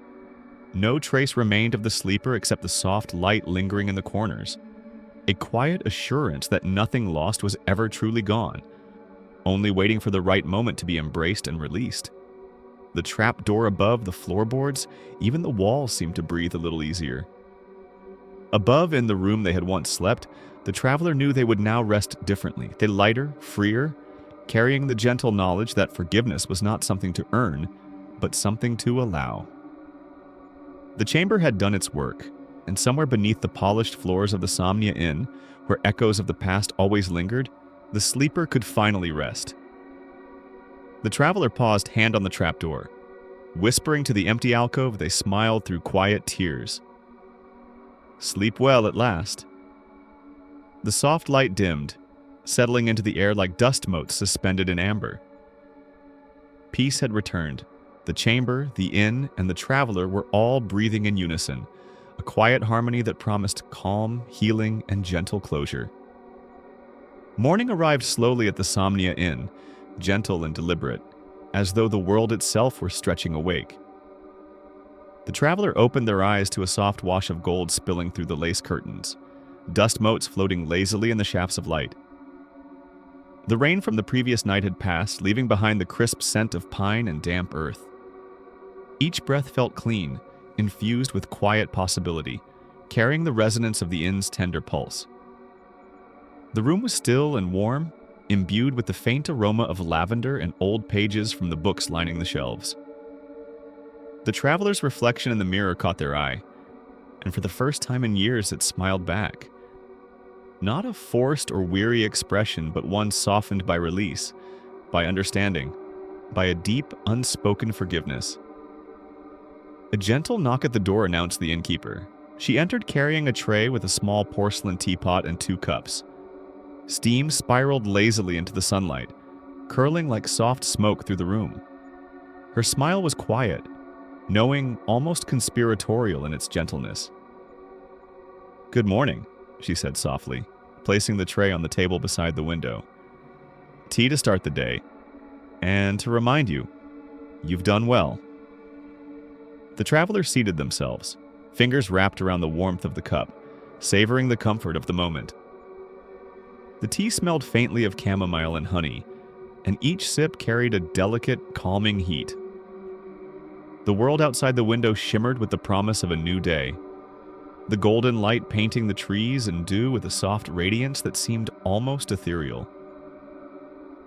No trace remained of the sleeper except the soft light lingering in the corners. A quiet assurance that nothing lost was ever truly gone, only waiting for the right moment to be embraced and released. The trap door above, the floorboards, even the walls seemed to breathe a little easier. Above, in the room they had once slept, the traveler knew they would now rest differently. They lighter, freer, carrying the gentle knowledge that forgiveness was not something to earn, but something to allow. The chamber had done its work, and somewhere beneath the polished floors of the Somnia Inn, where echoes of the past always lingered, the sleeper could finally rest. The traveler paused, hand on the trapdoor. Whispering to the empty alcove, they smiled through quiet tears. "Sleep well at last." The soft light dimmed, settling into the air like dust motes suspended in amber. Peace had returned. The chamber, the inn, and the traveler were all breathing in unison, a quiet harmony that promised calm, healing, and gentle closure. Morning arrived slowly at the Somnia Inn, gentle and deliberate, as though the world itself were stretching awake. The traveler opened their eyes to a soft wash of gold spilling through the lace curtains, dust motes floating lazily in the shafts of light. The rain from the previous night had passed, leaving behind the crisp scent of pine and damp earth. Each breath felt clean, infused with quiet possibility, carrying the resonance of the inn's tender pulse. The room was still and warm, imbued with the faint aroma of lavender and old pages from the books lining the shelves. The traveler's reflection in the mirror caught their eye, and for the first time in years it smiled back. Not a forced or weary expression, but one softened by release, by understanding, by a deep, unspoken forgiveness. A gentle knock at the door announced the innkeeper. She entered carrying a tray with a small porcelain teapot and 2 cups. Steam spiraled lazily into the sunlight, curling like soft smoke through the room. Her smile was quiet, knowing, almost conspiratorial in its gentleness. "Good morning," she said softly, placing the tray on the table beside the window. "Tea to start the day, and to remind you, you've done well." The travelers seated themselves, fingers wrapped around the warmth of the cup, savoring the comfort of the moment. The tea smelled faintly of chamomile and honey, and each sip carried a delicate, calming heat. The world outside the window shimmered with the promise of a new day, the golden light painting the trees and dew with a soft radiance that seemed almost ethereal.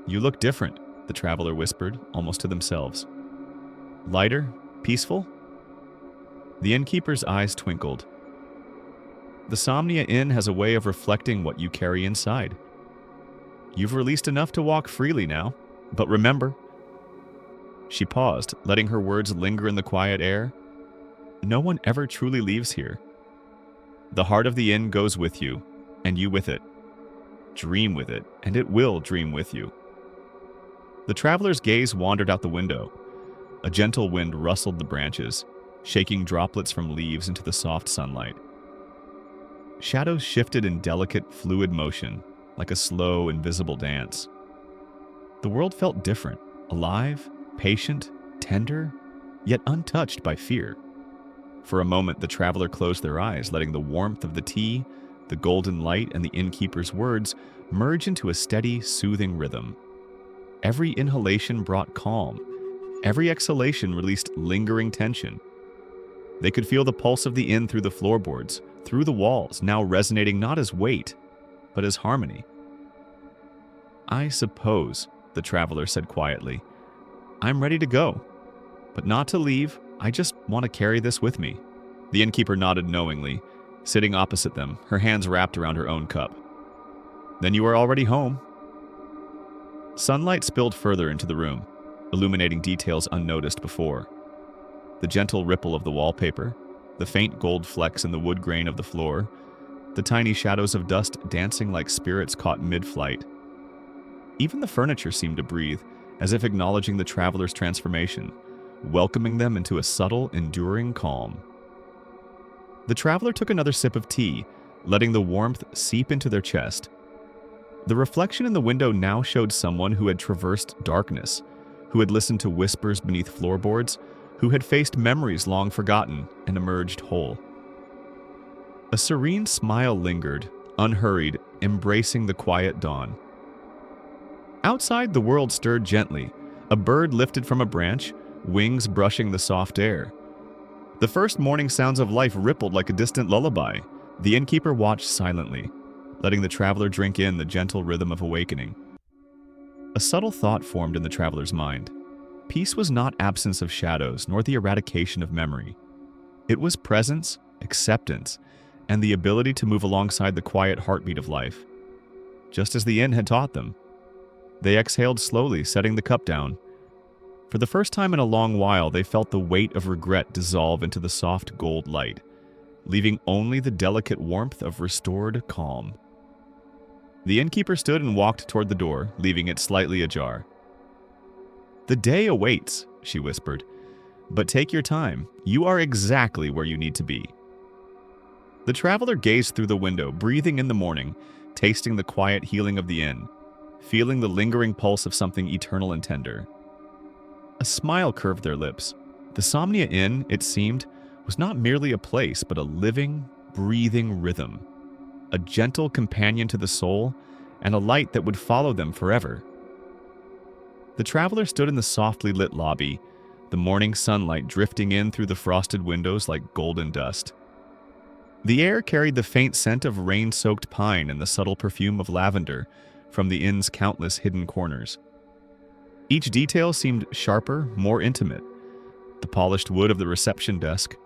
"You look different," the traveler whispered, almost to themselves. "Lighter? Peaceful?" The innkeeper's eyes twinkled. "The Somnia Inn has a way of reflecting what you carry inside. You've released enough to walk freely now, but remember..." She paused, letting her words linger in the quiet air. "No one ever truly leaves here. The heart of the inn goes with you, and you with it. Dream with it, and it will dream with you." The traveler's gaze wandered out the window. A gentle wind rustled the branches, shaking droplets from leaves into the soft sunlight. Shadows shifted in delicate, fluid motion, like a slow, invisible dance. The world felt different, alive, patient, tender, yet untouched by fear. For a moment, the traveler closed their eyes, letting the warmth of the tea, the golden light, and the innkeeper's words merge into a steady, soothing rhythm. Every inhalation brought calm. Every exhalation released lingering tension. They could feel the pulse of the inn through the floorboards, through the walls, now resonating not as weight, but as harmony. "I suppose," the traveler said quietly, "I'm ready to go. But not to leave, I just want to carry this with me." The innkeeper nodded knowingly, sitting opposite them, her hands wrapped around her own cup. "Then you are already home." Sunlight spilled further into the room, illuminating details unnoticed before. The gentle ripple of the wallpaper, the faint gold flecks in the wood grain of the floor, the tiny shadows of dust dancing like spirits caught mid-flight. Even the furniture seemed to breathe, as if acknowledging the traveler's transformation, welcoming them into a subtle, enduring calm. The traveler took another sip of tea, letting the warmth seep into their chest. The reflection in the window now showed someone who had traversed darkness, who had listened to whispers beneath floorboards, who had faced memories long forgotten and emerged whole. A serene smile lingered, unhurried, embracing the quiet dawn. Outside, the world stirred gently. A bird lifted from a branch, wings brushing the soft air. The first morning sounds of life rippled like a distant lullaby. The innkeeper watched silently, letting the traveler drink in the gentle rhythm of awakening. A subtle thought formed in the traveler's mind. Peace was not absence of shadows, nor the eradication of memory. It was presence, acceptance, and the ability to move alongside the quiet heartbeat of life. Just as the inn had taught them. They exhaled slowly, setting the cup down. For the first time in a long while, they felt the weight of regret dissolve into the soft gold light, leaving only the delicate warmth of restored calm. The innkeeper stood and walked toward the door, leaving it slightly ajar. "The day awaits," she whispered, "but take your time. You are exactly where you need to be." The traveler gazed through the window, breathing in the morning, tasting the quiet healing of the inn, feeling the lingering pulse of something eternal and tender. A smile curved their lips. The Somnia Inn, it seemed, was not merely a place, but a living, breathing rhythm. A gentle companion to the soul, and a light that would follow them forever. The traveler stood in the softly lit lobby, the morning sunlight drifting in through the frosted windows like golden dust. The air carried the faint scent of rain-soaked pine and the subtle perfume of lavender from the inn's countless hidden corners. Each detail seemed sharper, more intimate. The polished wood of the reception desk,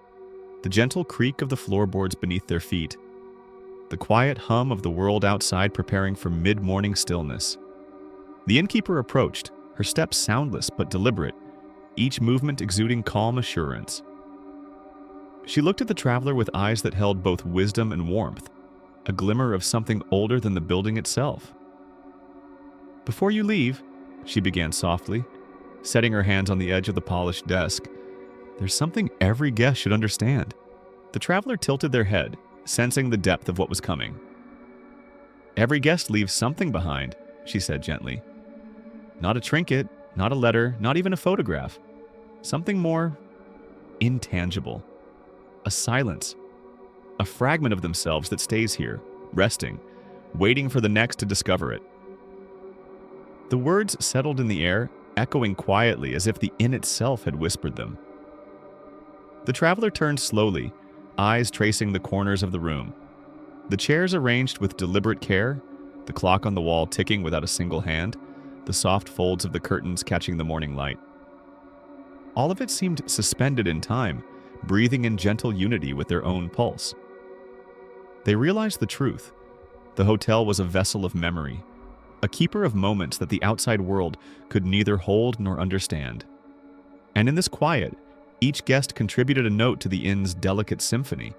the gentle creak of the floorboards beneath their feet, the quiet hum of the world outside preparing for mid-morning stillness. The innkeeper approached, her steps soundless but deliberate, each movement exuding calm assurance. She looked at the traveler with eyes that held both wisdom and warmth, a glimmer of something older than the building itself. "Before you leave," she began softly, setting her hands on the edge of the polished desk, "there's something every guest should understand." The traveler tilted their head, sensing the depth of what was coming. "Every guest leaves something behind," she said gently. "Not a trinket, not a letter, not even a photograph. Something more intangible. A silence. A fragment of themselves that stays here, resting, waiting for the next to discover it." The words settled in the air, echoing quietly as if the inn itself had whispered them. The traveler turned slowly, eyes tracing the corners of the room. The chairs arranged with deliberate care, the clock on the wall ticking without a single hand, the soft folds of the curtains catching the morning light. All of it seemed suspended in time, breathing in gentle unity with their own pulse. They realized the truth. The hotel was a vessel of memory, a keeper of moments that the outside world could neither hold nor understand. And in this quiet, each guest contributed a note to the inn's delicate symphony.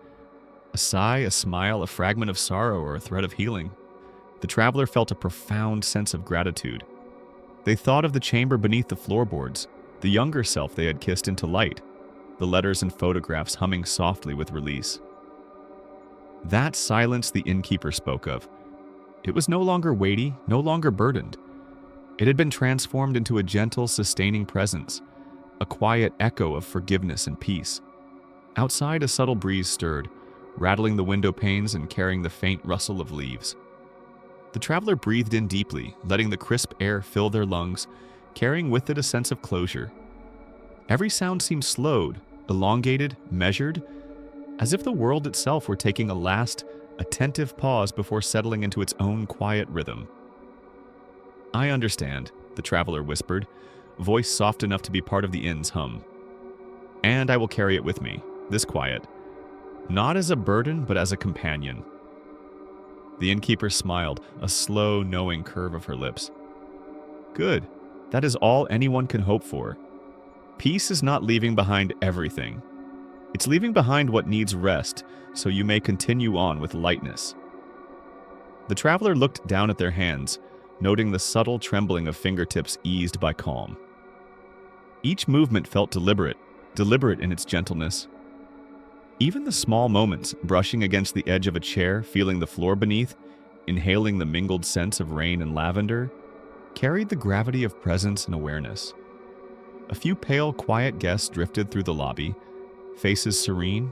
A sigh, a smile, a fragment of sorrow, or a thread of healing. The traveler felt a profound sense of gratitude. They thought of the chamber beneath the floorboards, the younger self they had kissed into light, the letters and photographs humming softly with release. That silence the innkeeper spoke of. It was no longer weighty, no longer burdened. It had been transformed into a gentle, sustaining presence, a quiet echo of forgiveness and peace. Outside, a subtle breeze stirred, rattling the window panes and carrying the faint rustle of leaves. The traveler breathed in deeply, letting the crisp air fill their lungs, carrying with it a sense of closure. Every sound seemed slowed, elongated, measured, as if the world itself were taking a last, attentive pause before settling into its own quiet rhythm. "I understand," the traveler whispered, voice soft enough to be part of the inn's hum. "And I will carry it with me, this quiet, not as a burden, but as a companion." The innkeeper smiled, a slow, knowing curve of her lips. "Good. That is all anyone can hope for. Peace is not leaving behind everything. It's leaving behind what needs rest, so you may continue on with lightness." The traveler looked down at their hands, noting the subtle trembling of fingertips eased by calm. Each movement felt deliberate in its gentleness. Even the small moments, brushing against the edge of a chair, feeling the floor beneath, inhaling the mingled scents of rain and lavender, carried the gravity of presence and awareness. A few pale, quiet guests drifted through the lobby, faces serene,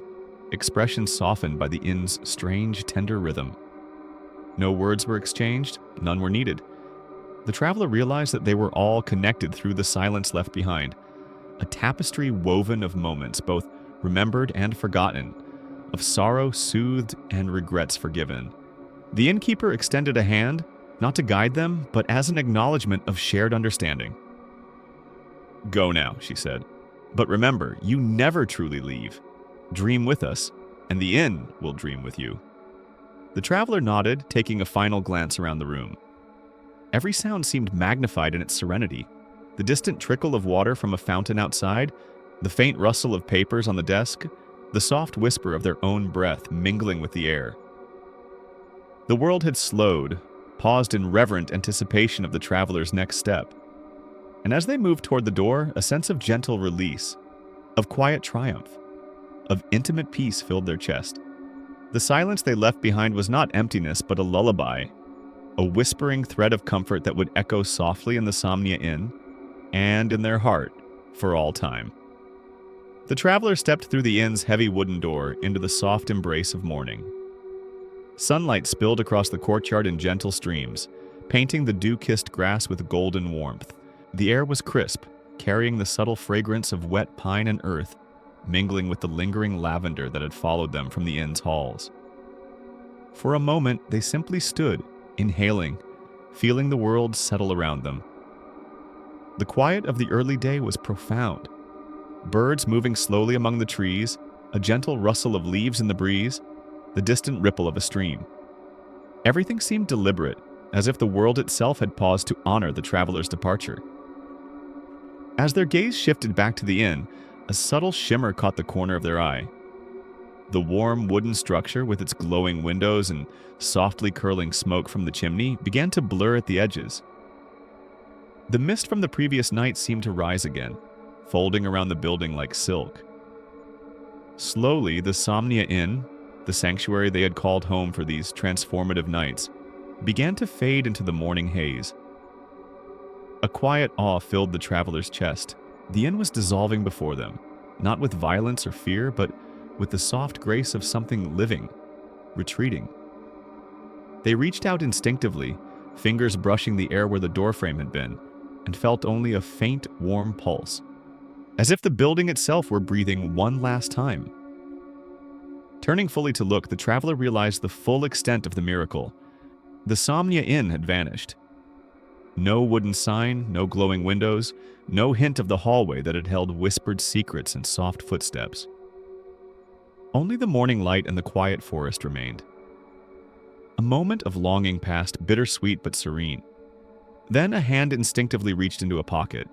expressions softened by the inn's strange, tender rhythm. No words were exchanged, none were needed. The traveler realized that they were all connected through the silence left behind, a tapestry woven of moments, both remembered and forgotten, of sorrow soothed and regrets forgiven. The innkeeper extended a hand, not to guide them, but as an acknowledgement of shared understanding. "Go now," she said. "But remember, you never truly leave. Dream with us, and the inn will dream with you." The traveler nodded, taking a final glance around the room. Every sound seemed magnified in its serenity. The distant trickle of water from a fountain outside, the faint rustle of papers on the desk, the soft whisper of their own breath mingling with the air. The world had slowed, paused in reverent anticipation of the traveler's next step. And as they moved toward the door, a sense of gentle release, of quiet triumph, of intimate peace filled their chest. The silence they left behind was not emptiness, but a lullaby, a whispering thread of comfort that would echo softly in the Somnia Inn, and in their heart, for all time. The traveler stepped through the inn's heavy wooden door into the soft embrace of morning. Sunlight spilled across the courtyard in gentle streams, painting the dew-kissed grass with golden warmth. The air was crisp, carrying the subtle fragrance of wet pine and earth, mingling with the lingering lavender that had followed them from the inn's halls. For a moment, they simply stood, inhaling, feeling the world settle around them. The quiet of the early day was profound. Birds moving slowly among the trees, a gentle rustle of leaves in the breeze, the distant ripple of a stream. Everything seemed deliberate, as if the world itself had paused to honor the traveler's departure. As their gaze shifted back to the inn, a subtle shimmer caught the corner of their eye. The warm wooden structure with its glowing windows and softly curling smoke from the chimney began to blur at the edges. The mist from the previous night seemed to rise again, folding around the building like silk. Slowly, the Somnia Inn, the sanctuary they had called home for these transformative nights, began to fade into the morning haze. A quiet awe filled the traveler's chest. The inn was dissolving before them, not with violence or fear, but with the soft grace of something living, retreating. They reached out instinctively, fingers brushing the air where the doorframe had been, and felt only a faint, warm pulse, as if the building itself were breathing one last time. Turning fully to look, the traveler realized the full extent of the miracle. The Somnia Inn had vanished. No wooden sign, no glowing windows, no hint of the hallway that had held whispered secrets and soft footsteps. Only the morning light and the quiet forest remained. A moment of longing passed, bittersweet but serene. Then a hand instinctively reached into a pocket.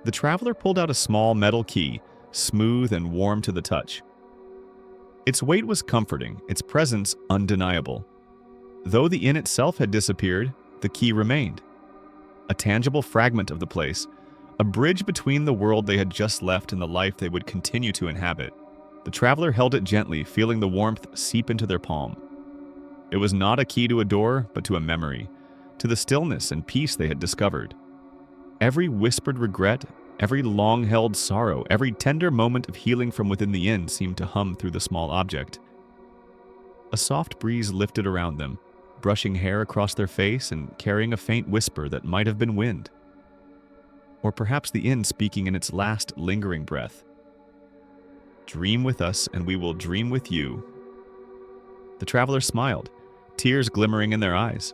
The traveler pulled out a small metal key, smooth and warm to the touch. Its weight was comforting, its presence undeniable. Though the inn itself had disappeared, the key remained. A tangible fragment of the place, a bridge between the world they had just left and the life they would continue to inhabit. The traveler held it gently, feeling the warmth seep into their palm. It was not a key to a door, but to a memory, to the stillness and peace they had discovered. Every whispered regret, every long-held sorrow, every tender moment of healing from within the inn seemed to hum through the small object. A soft breeze lifted around them, brushing hair across their face and carrying a faint whisper that might have been wind. Or perhaps the inn speaking in its last lingering breath. "Dream with us and we will dream with you." The traveler smiled, tears glimmering in their eyes.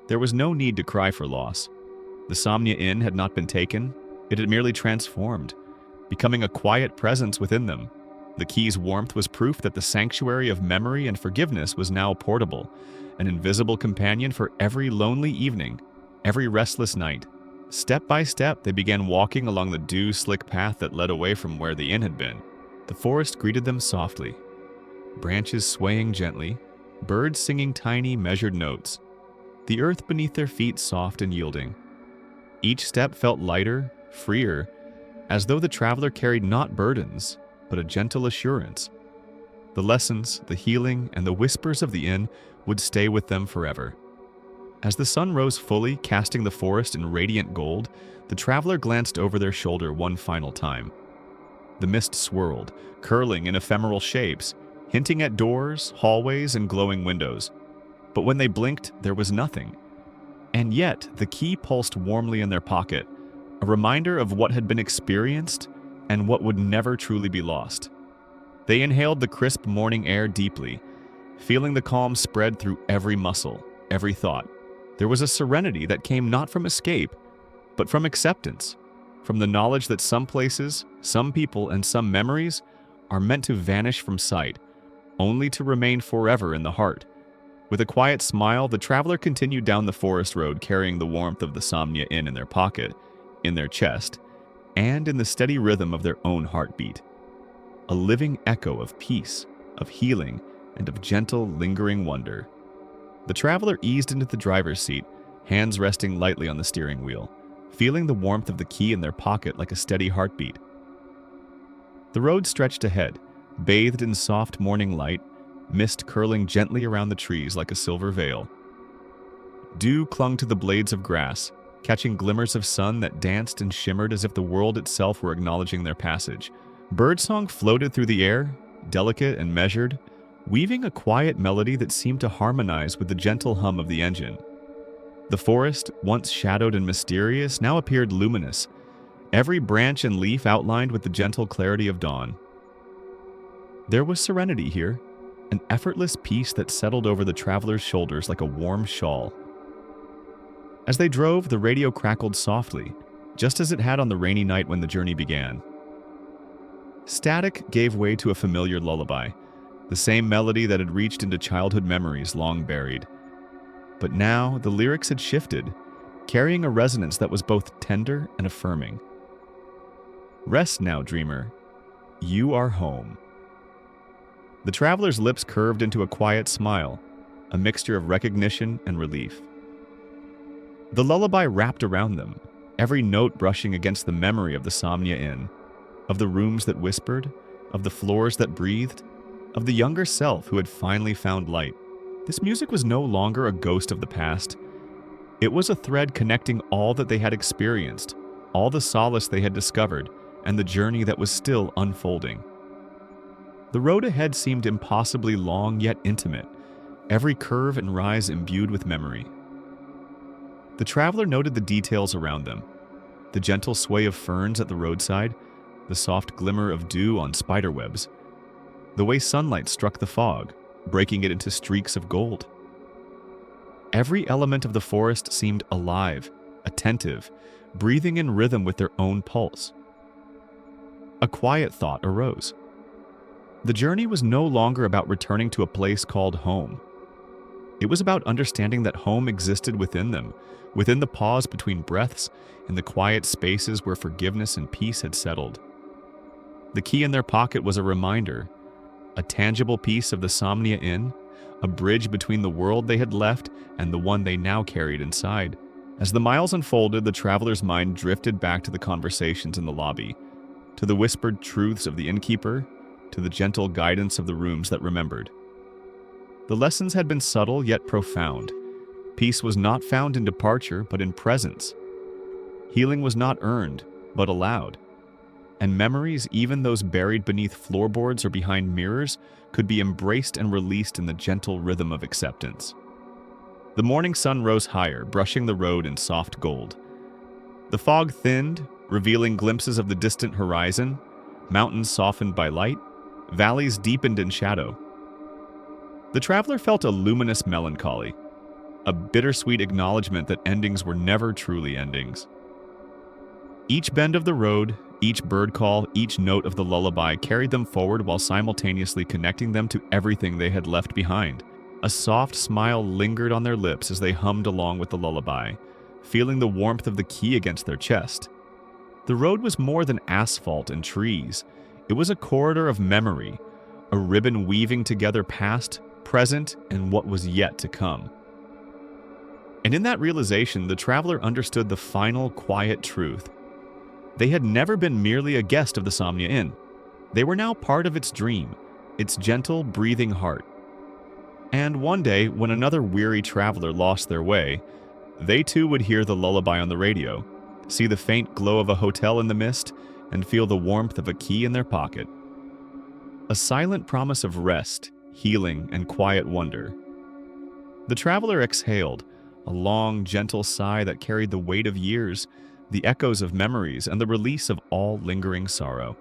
There was no need to cry for loss. The Somnia Inn had not been taken, it had merely transformed, becoming a quiet presence within them. The key's warmth was proof that the sanctuary of memory and forgiveness was now portable, an invisible companion for every lonely evening, every restless night. Step by step, they began walking along the dew-slick path that led away from where the inn had been. The forest greeted them softly, branches swaying gently, birds singing tiny, measured notes, the earth beneath their feet soft and yielding. Each step felt lighter, freer, as though the traveler carried not burdens, but a gentle assurance. The lessons, the healing, and the whispers of the inn would stay with them forever. As the sun rose fully, casting the forest in radiant gold, the traveler glanced over their shoulder one final time. The mist swirled, curling in ephemeral shapes, hinting at doors, hallways, and glowing windows. But when they blinked, there was nothing. And yet, the key pulsed warmly in their pocket, a reminder of what had been experienced and what would never truly be lost. They inhaled the crisp morning air deeply, feeling the calm spread through every muscle, every thought. There was a serenity that came not from escape, but from acceptance, from the knowledge that some places, some people, and some memories are meant to vanish from sight, only to remain forever in the heart. With a quiet smile, the traveler continued down the forest road, carrying the warmth of the Somnia Inn in their pocket, in their chest, and in the steady rhythm of their own heartbeat. A living echo of peace, of healing, and of gentle, lingering wonder. The traveler eased into the driver's seat, hands resting lightly on the steering wheel, feeling the warmth of the key in their pocket like a steady heartbeat. The road stretched ahead, bathed in soft morning light, mist curling gently around the trees like a silver veil. Dew clung to the blades of grass, catching glimmers of sun that danced and shimmered as if the world itself were acknowledging their passage. Birdsong floated through the air, delicate and measured, weaving a quiet melody that seemed to harmonize with the gentle hum of the engine. The forest, once shadowed and mysterious, now appeared luminous, every branch and leaf outlined with the gentle clarity of dawn. There was serenity here, an effortless peace that settled over the traveler's shoulders like a warm shawl. As they drove, the radio crackled softly, just as it had on the rainy night when the journey began. Static gave way to a familiar lullaby, the same melody that had reached into childhood memories long buried. But now the lyrics had shifted, carrying a resonance that was both tender and affirming. Rest now, dreamer. You are home. The traveler's lips curved into a quiet smile, a mixture of recognition and relief. The lullaby wrapped around them, every note brushing against the memory of the Somnia Inn, of the rooms that whispered, of the floors that breathed, of the younger self who had finally found light. This music was no longer a ghost of the past. It was a thread connecting all that they had experienced, all the solace they had discovered, and the journey that was still unfolding. The road ahead seemed impossibly long yet intimate, every curve and rise imbued with memory. The traveler noted the details around them, the gentle sway of ferns at the roadside, the soft glimmer of dew on spiderwebs, the way sunlight struck the fog, breaking it into streaks of gold. Every element of the forest seemed alive, attentive, breathing in rhythm with their own pulse. A quiet thought arose. The journey was no longer about returning to a place called home. It was about understanding that home existed within them, within the pause between breaths, in the quiet spaces where forgiveness and peace had settled. The key in their pocket was a reminder, a tangible piece of the Somnia Inn, a bridge between the world they had left and the one they now carried inside. As the miles unfolded, the traveler's mind drifted back to the conversations in the lobby, to the whispered truths of the innkeeper, to the gentle guidance of the rooms that remembered. The lessons had been subtle yet profound. Peace was not found in departure, but in presence. Healing was not earned, but allowed. And memories, even those buried beneath floorboards or behind mirrors, could be embraced and released in the gentle rhythm of acceptance. The morning sun rose higher, brushing the road in soft gold. The fog thinned, revealing glimpses of the distant horizon, mountains softened by light, valleys deepened in shadow. The traveler felt a luminous melancholy, a bittersweet acknowledgement that endings were never truly endings. Each bend of the road, each bird call, each note of the lullaby carried them forward while simultaneously connecting them to everything they had left behind. A soft smile lingered on their lips as they hummed along with the lullaby, feeling the warmth of the key against their chest. The road was more than asphalt and trees. It was a corridor of memory, a ribbon weaving together past, present, and what was yet to come. And in that realization, the traveler understood the final quiet truth. They had never been merely a guest of the Somnia Inn. They were now part of its dream, its gentle, breathing heart. And one day, when another weary traveler lost their way, they too would hear the lullaby on the radio, see the faint glow of a hotel in the mist, and feel the warmth of a key in their pocket. A silent promise of rest, healing, and quiet wonder. The traveler exhaled, a long, gentle sigh that carried the weight of years, the echoes of memories, and the release of all lingering sorrow.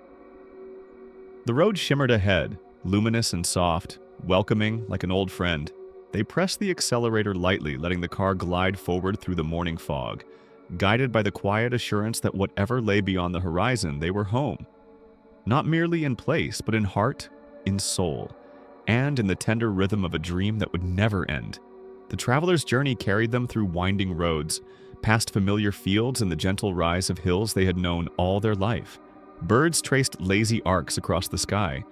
The road shimmered ahead, luminous and soft, welcoming like an old friend. They pressed the accelerator lightly, letting the car glide forward through the morning fog, guided by the quiet assurance that whatever lay beyond the horizon, they were home. Not merely in place, but in heart, in soul, and in the tender rhythm of a dream that would never end. The traveler's journey carried them through winding roads, past familiar fields and the gentle rise of hills they had known all their life. Birds traced lazy arcs across the sky.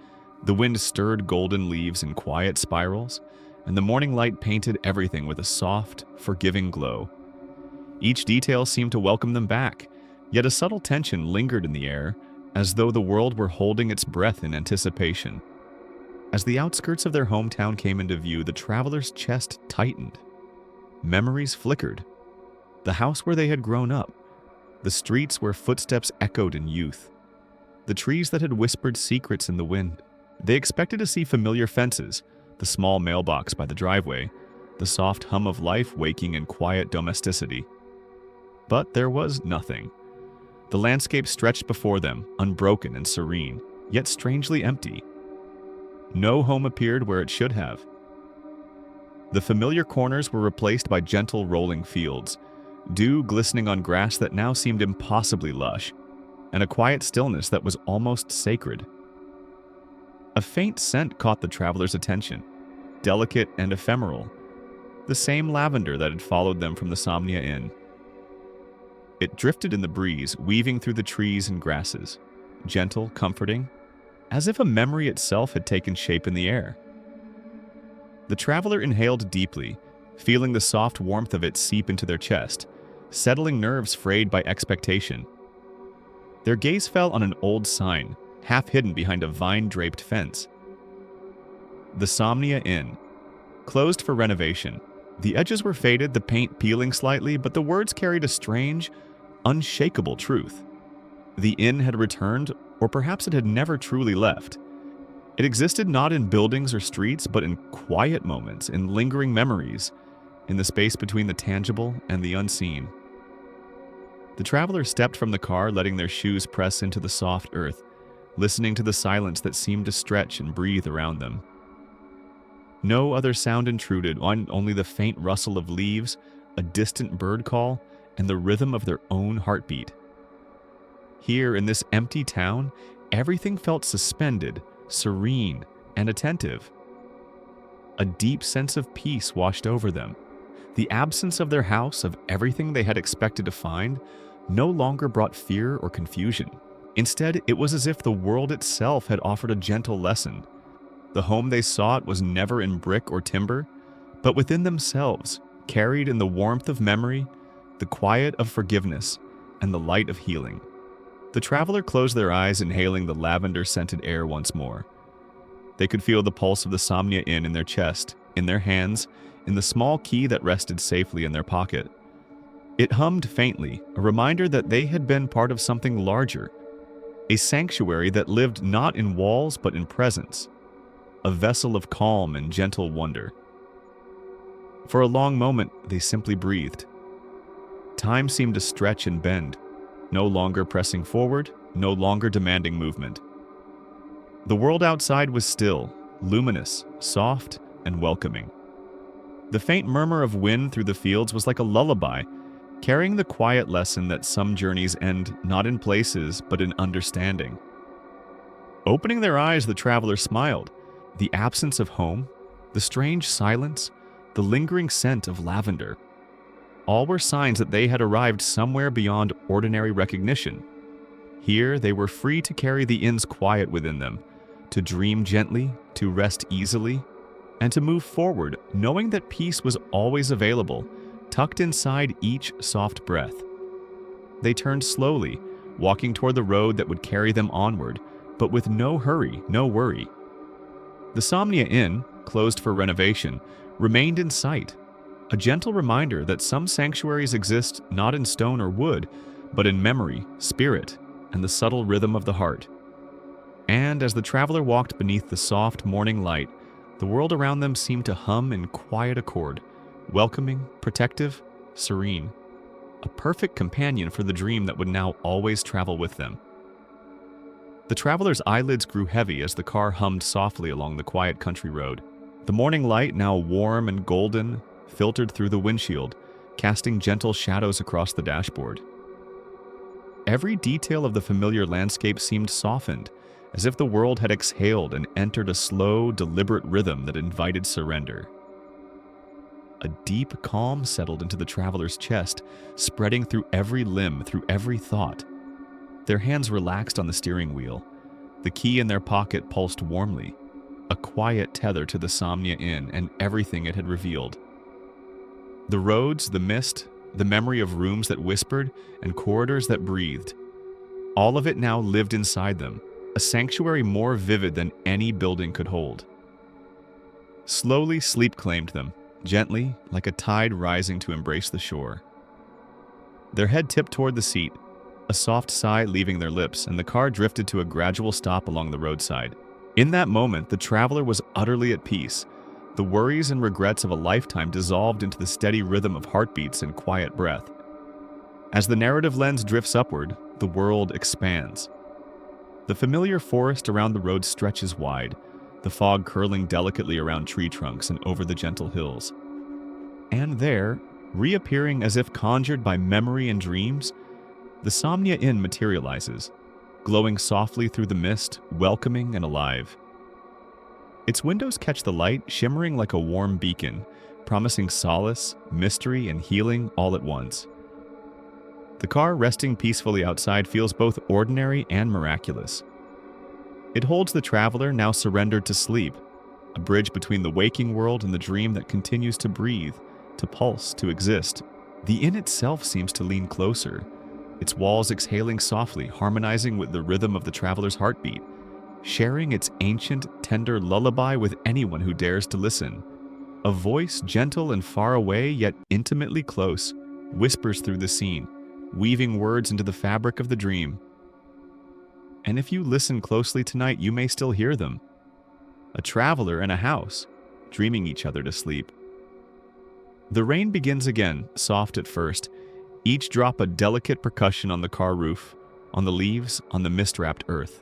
The wind stirred golden leaves in quiet spirals, and the morning light painted everything with a soft, forgiving glow. Each detail seemed to welcome them back, yet a subtle tension lingered in the air, as though the world were holding its breath in anticipation. As the outskirts of their hometown came into view, the traveler's chest tightened. Memories flickered. The house where they had grown up, the streets where footsteps echoed in youth, the trees that had whispered secrets in the wind. They expected to see familiar fences, the small mailbox by the driveway, the soft hum of life waking in quiet domesticity. But there was nothing. The landscape stretched before them, unbroken and serene, yet strangely empty. No home appeared where it should have. The familiar corners were replaced by gentle rolling fields, dew glistening on grass that now seemed impossibly lush, and a quiet stillness that was almost sacred. A faint scent caught the traveler's attention, delicate and ephemeral, the same lavender that had followed them from the Somnia Inn. It drifted in the breeze, weaving through the trees and grasses, gentle, comforting, as if a memory itself had taken shape in the air. The traveler inhaled deeply, feeling the soft warmth of it seep into their chest, settling nerves frayed by expectation. Their gaze fell on an old sign, half hidden behind a vine-draped fence. The Somnia Inn. Closed for renovation. The edges were faded, the paint peeling slightly, but the words carried a strange, unshakable truth. The inn had returned, or perhaps it had never truly left. It existed not in buildings or streets, but in quiet moments, in lingering memories, in the space between the tangible and the unseen. The travelers stepped from the car, letting their shoes press into the soft earth, listening to the silence that seemed to stretch and breathe around them. No other sound intruded, only the faint rustle of leaves, a distant bird call, and the rhythm of their own heartbeat. Here, in this empty town, everything felt suspended, serene, and attentive. A deep sense of peace washed over them. The absence of their house, of everything they had expected to find, no longer brought fear or confusion. Instead, it was as if the world itself had offered a gentle lesson. The home they sought was never in brick or timber, but within themselves, carried in the warmth of memory, the quiet of forgiveness, and the light of healing. The traveler closed their eyes, inhaling the lavender-scented air once more. They could feel the pulse of the Somnia Inn in their chest, in their hands, in the small key that rested safely in their pocket. It hummed faintly, a reminder that they had been part of something larger, a sanctuary that lived not in walls but in presence, a vessel of calm and gentle wonder. For a long moment, they simply breathed. Time seemed to stretch and bend, no longer pressing forward, no longer demanding movement. The world outside was still, luminous, soft, and welcoming. The faint murmur of wind through the fields was like a lullaby, carrying the quiet lesson that some journeys end not in places, but in understanding. Opening their eyes, the traveler smiled. The absence of home, the strange silence, the lingering scent of lavender, all were signs that they had arrived somewhere beyond ordinary recognition. Here they were free to carry the inn's quiet within them, to dream gently, to rest easily, and to move forward, knowing that peace was always available, tucked inside each soft breath. They turned slowly, walking toward the road that would carry them onward, but with no hurry, no worry. The Somnia Inn, closed for renovation, remained in sight, a gentle reminder that some sanctuaries exist not in stone or wood, but in memory, spirit, and the subtle rhythm of the heart. And as the traveler walked beneath the soft morning light, the world around them seemed to hum in quiet accord, welcoming, protective, serene, a perfect companion for the dream that would now always travel with them. The traveler's eyelids grew heavy as the car hummed softly along the quiet country road. The morning light, now warm and golden, filtered through the windshield, casting gentle shadows across the dashboard. Every detail of the familiar landscape seemed softened, as if the world had exhaled and entered a slow, deliberate rhythm that invited surrender. A deep calm settled into the traveler's chest, spreading through every limb, through every thought. Their hands relaxed on the steering wheel. The key in their pocket pulsed warmly, a quiet tether to the Somnia Inn and everything it had revealed. The roads, the mist, the memory of rooms that whispered and corridors that breathed, all of it now lived inside them, a sanctuary more vivid than any building could hold. Slowly, sleep claimed them, gently, like a tide rising to embrace the shore. Their head tipped toward the seat, a soft sigh leaving their lips, and the car drifted to a gradual stop along the roadside. In that moment, the traveler was utterly at peace, the worries and regrets of a lifetime dissolved into the steady rhythm of heartbeats and quiet breath. As the narrative lens drifts upward, the world expands. The familiar forest around the road stretches wide, the fog curling delicately around tree trunks and over the gentle hills. And there, reappearing as if conjured by memory and dreams, the Somnia Inn materializes, glowing softly through the mist, welcoming and alive. Its windows catch the light, shimmering like a warm beacon, promising solace, mystery, and healing all at once. The car resting peacefully outside feels both ordinary and miraculous. It holds the traveler now surrendered to sleep, a bridge between the waking world and the dream that continues to breathe, to pulse, to exist. The inn itself seems to lean closer, its walls exhaling softly, harmonizing with the rhythm of the traveler's heartbeat, sharing its ancient, tender lullaby with anyone who dares to listen. A voice gentle and far away, yet intimately close, whispers through the scene, weaving words into the fabric of the dream. And if you listen closely tonight, you may still hear them. A traveler in a house, dreaming each other to sleep. The rain begins again, soft at first, each drop a delicate percussion on the car roof, on the leaves, on the mist-wrapped earth.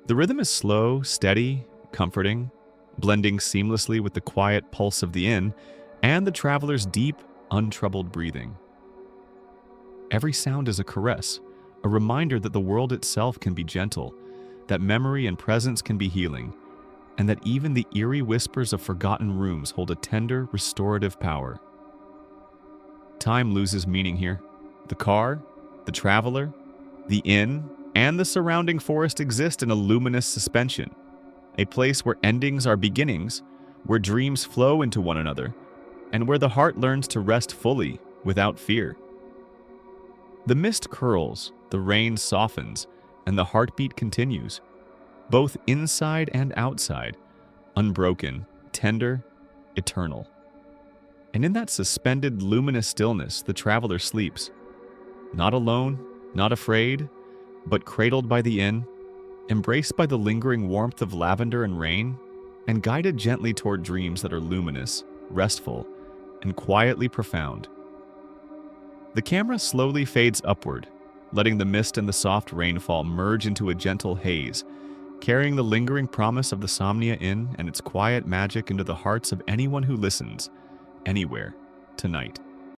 The rhythm is slow, steady, comforting, blending seamlessly with the quiet pulse of the inn and the traveler's deep, untroubled breathing. Every sound is a caress, a reminder that the world itself can be gentle, that memory and presence can be healing, and that even the eerie whispers of forgotten rooms hold a tender, restorative power. Time loses meaning here. The car, the traveler, the inn, and the surrounding forest exist in a luminous suspension, a place where endings are beginnings, where dreams flow into one another, and where the heart learns to rest fully without fear. The mist curls, the rain softens, and the heartbeat continues, both inside and outside, unbroken, tender, eternal. And in that suspended, luminous stillness, the traveler sleeps, not alone, not afraid, but cradled by the inn, embraced by the lingering warmth of lavender and rain, and guided gently toward dreams that are luminous, restful, and quietly profound. The camera slowly fades upward, letting the mist and the soft rainfall merge into a gentle haze, carrying the lingering promise of the Somnia Inn and its quiet magic into the hearts of anyone who listens, anywhere, tonight.